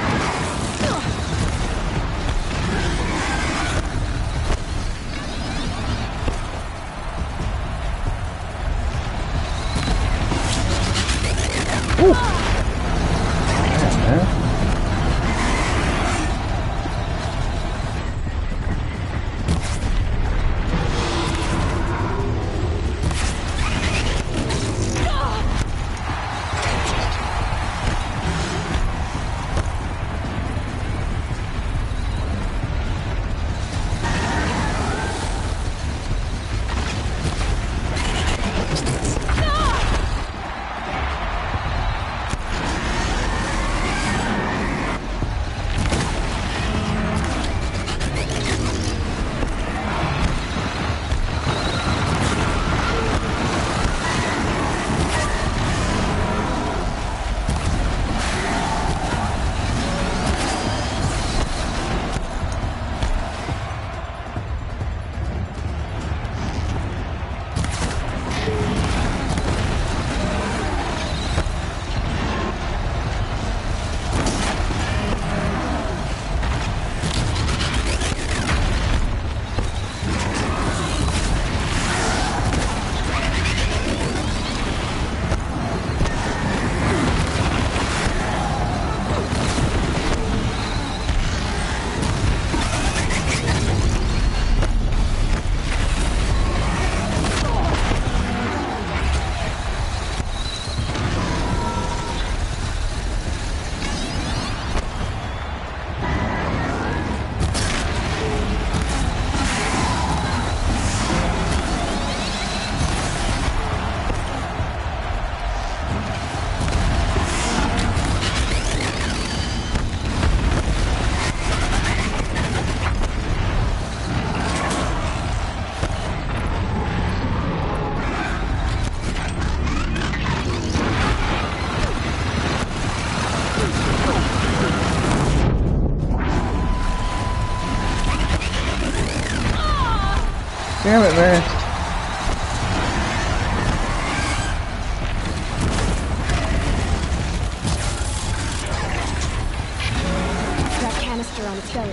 Damn it, man. That canister on its belly.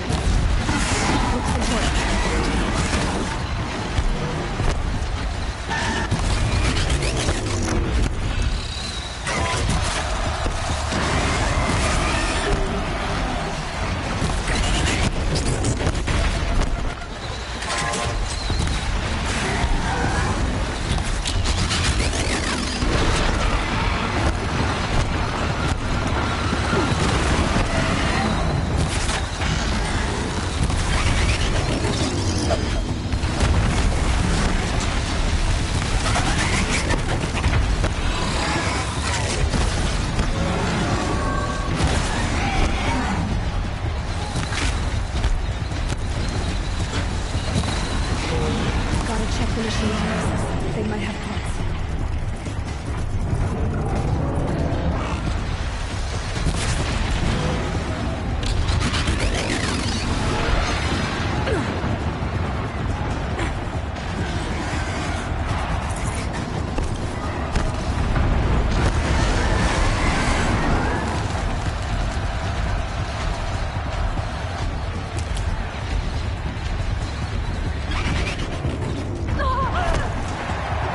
Looks important. the machine pieces. They might have parts.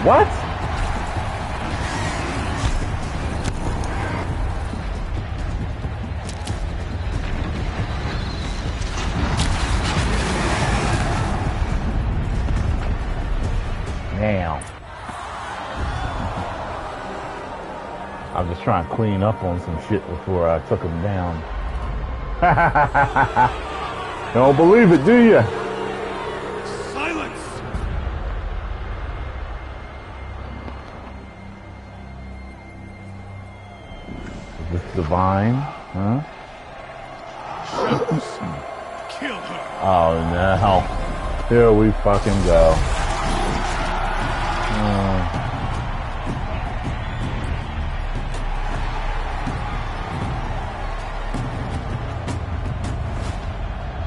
What? Damn. I was just trying to clean up on some shit before I took him down. Don't believe it, do you? Divine, huh? Kill her. Oh no. Here we fucking go.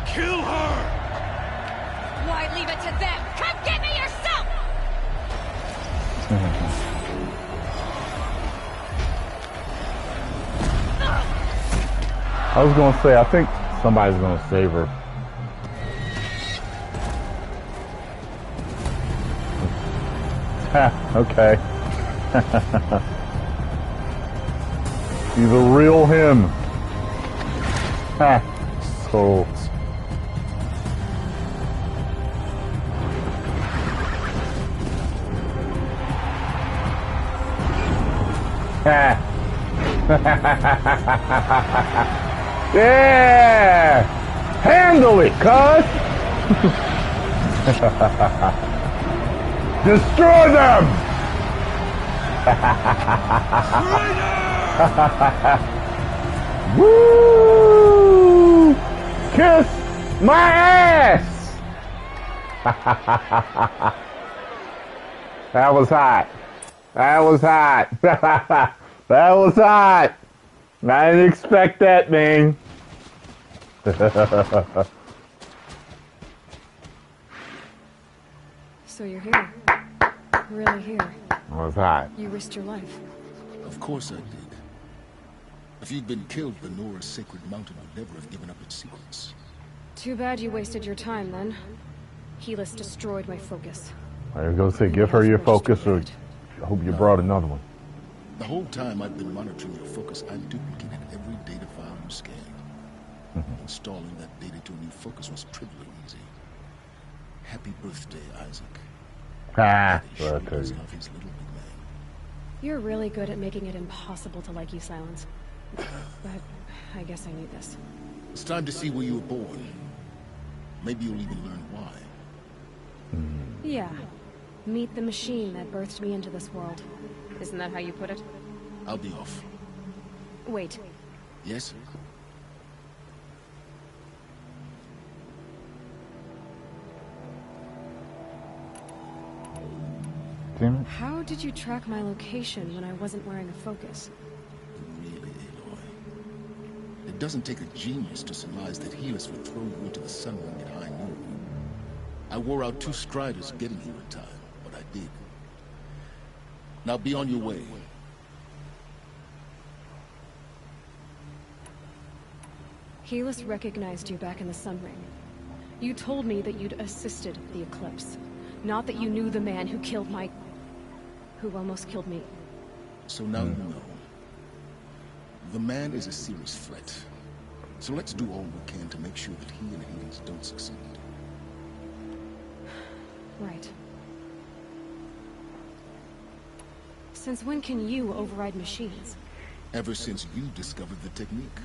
Kill her! Why leave it to them? Come get me yourself! I was gonna say, I think somebody's gonna save her. Okay. He's a real him. Cool. Yeah! Handle it, cuz! Destroy them! Woo! Kiss my ass! That was hot. That was hot. That was hot. I didn't expect that, man. So you're here. Really here. Was hot. You risked your life. Of course I did. If you'd been killed, the Nora's sacred mountain would never have given up its secrets. Too bad you wasted your time, then. Helis destroyed my focus. I was going to say, give her your focus, or I hope you brought another one. The whole time I've been monitoring your focus, I've duplicated every data file you scanned. Installing that data to a new focus was trivially easy. Happy birthday, Isaac. Okay. You're really good at making it impossible to like you, Silence. But I guess I need this. It's time to see where you were born. Maybe you'll even learn why. Yeah. Meet the machine that birthed me into this world. Isn't that how you put it? I'll be off. Wait. Yes? Damn it. How did you track my location when I wasn't wearing a focus? Really, Aloy. It doesn't take a genius to surmise that Helis would throw you into the sun ring at high noon. I wore out 2 striders getting here in time, but I did. Now be on your way. Helis recognized you back in the Sun Ring. You told me that you'd assisted the eclipse. Not that you knew the man who killed my... who almost killed me. So now you know. The man is a serious threat. So let's do all we can to make sure that he and Hades don't succeed. Right. Since when can you override machines? Ever since you discovered the technique.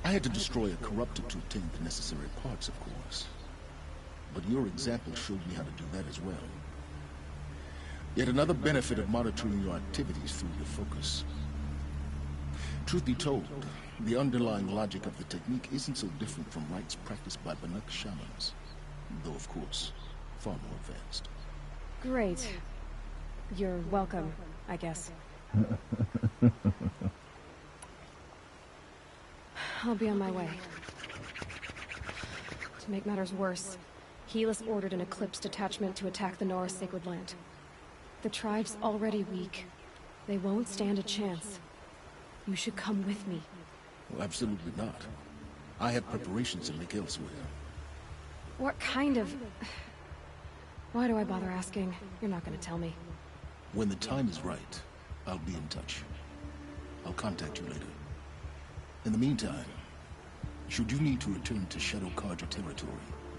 I had to destroy a corruptor to obtain the necessary parts, of course. But your example showed me how to do that as well. Yet another benefit of monitoring your activities through your focus. Truth be told, the underlying logic of the technique isn't so different from rites practiced by Banuk shamans. Though, of course, far more advanced. Great. You're welcome, I guess. I'll be on my way. To make matters worse, Helis ordered an Eclipse detachment to attack the Norris Sacred Land. The tribe's already weak. They won't stand a chance. You should come with me. Well, absolutely not. I have preparations to make elsewhere. What kind of... Why do I bother asking? You're not gonna tell me. When the time is right, I'll be in touch. I'll contact you later. In the meantime, should you need to return to Shadow Carja territory,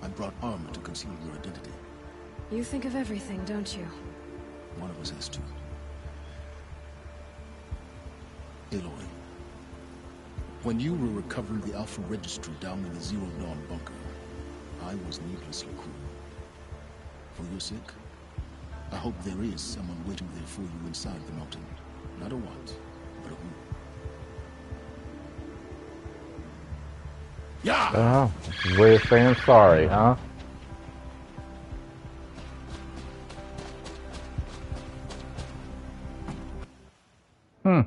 I brought armor to conceal your identity. You think of everything, don't you? One of us has to. Aloy, when you were recovering the Alpha Registry down in the Zero Dawn bunker, I was needlessly cruel. For your sake, I hope there is someone waiting there for you inside the mountain. Not a what, but a who. Yeah! Way of saying sorry, huh? Okay.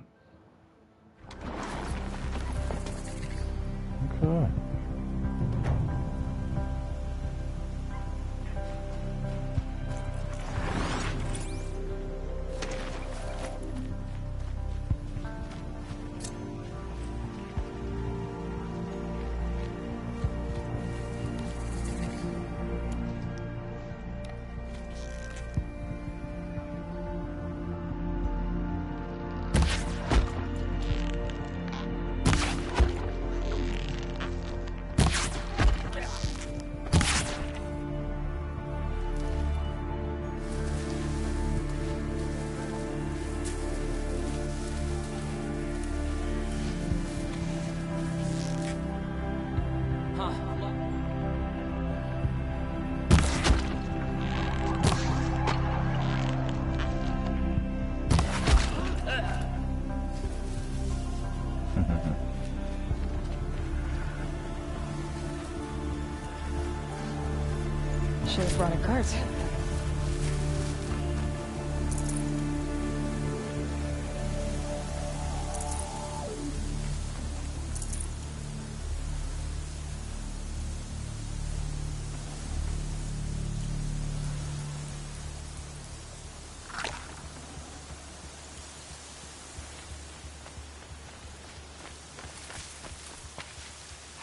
Should have brought a cart.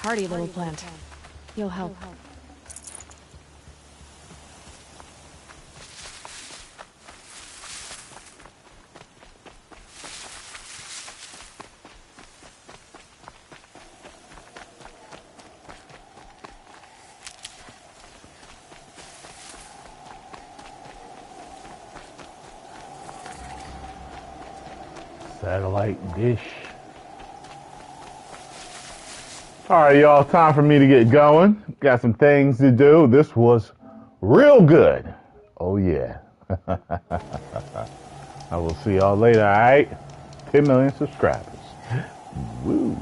Hardy little plant. You'll help. Satellite dish. Alright, y'all, time for me to get going. Got some things to do. This was real good. Oh, yeah. I will see y'all later, alright? 10 million subscribers. Woo.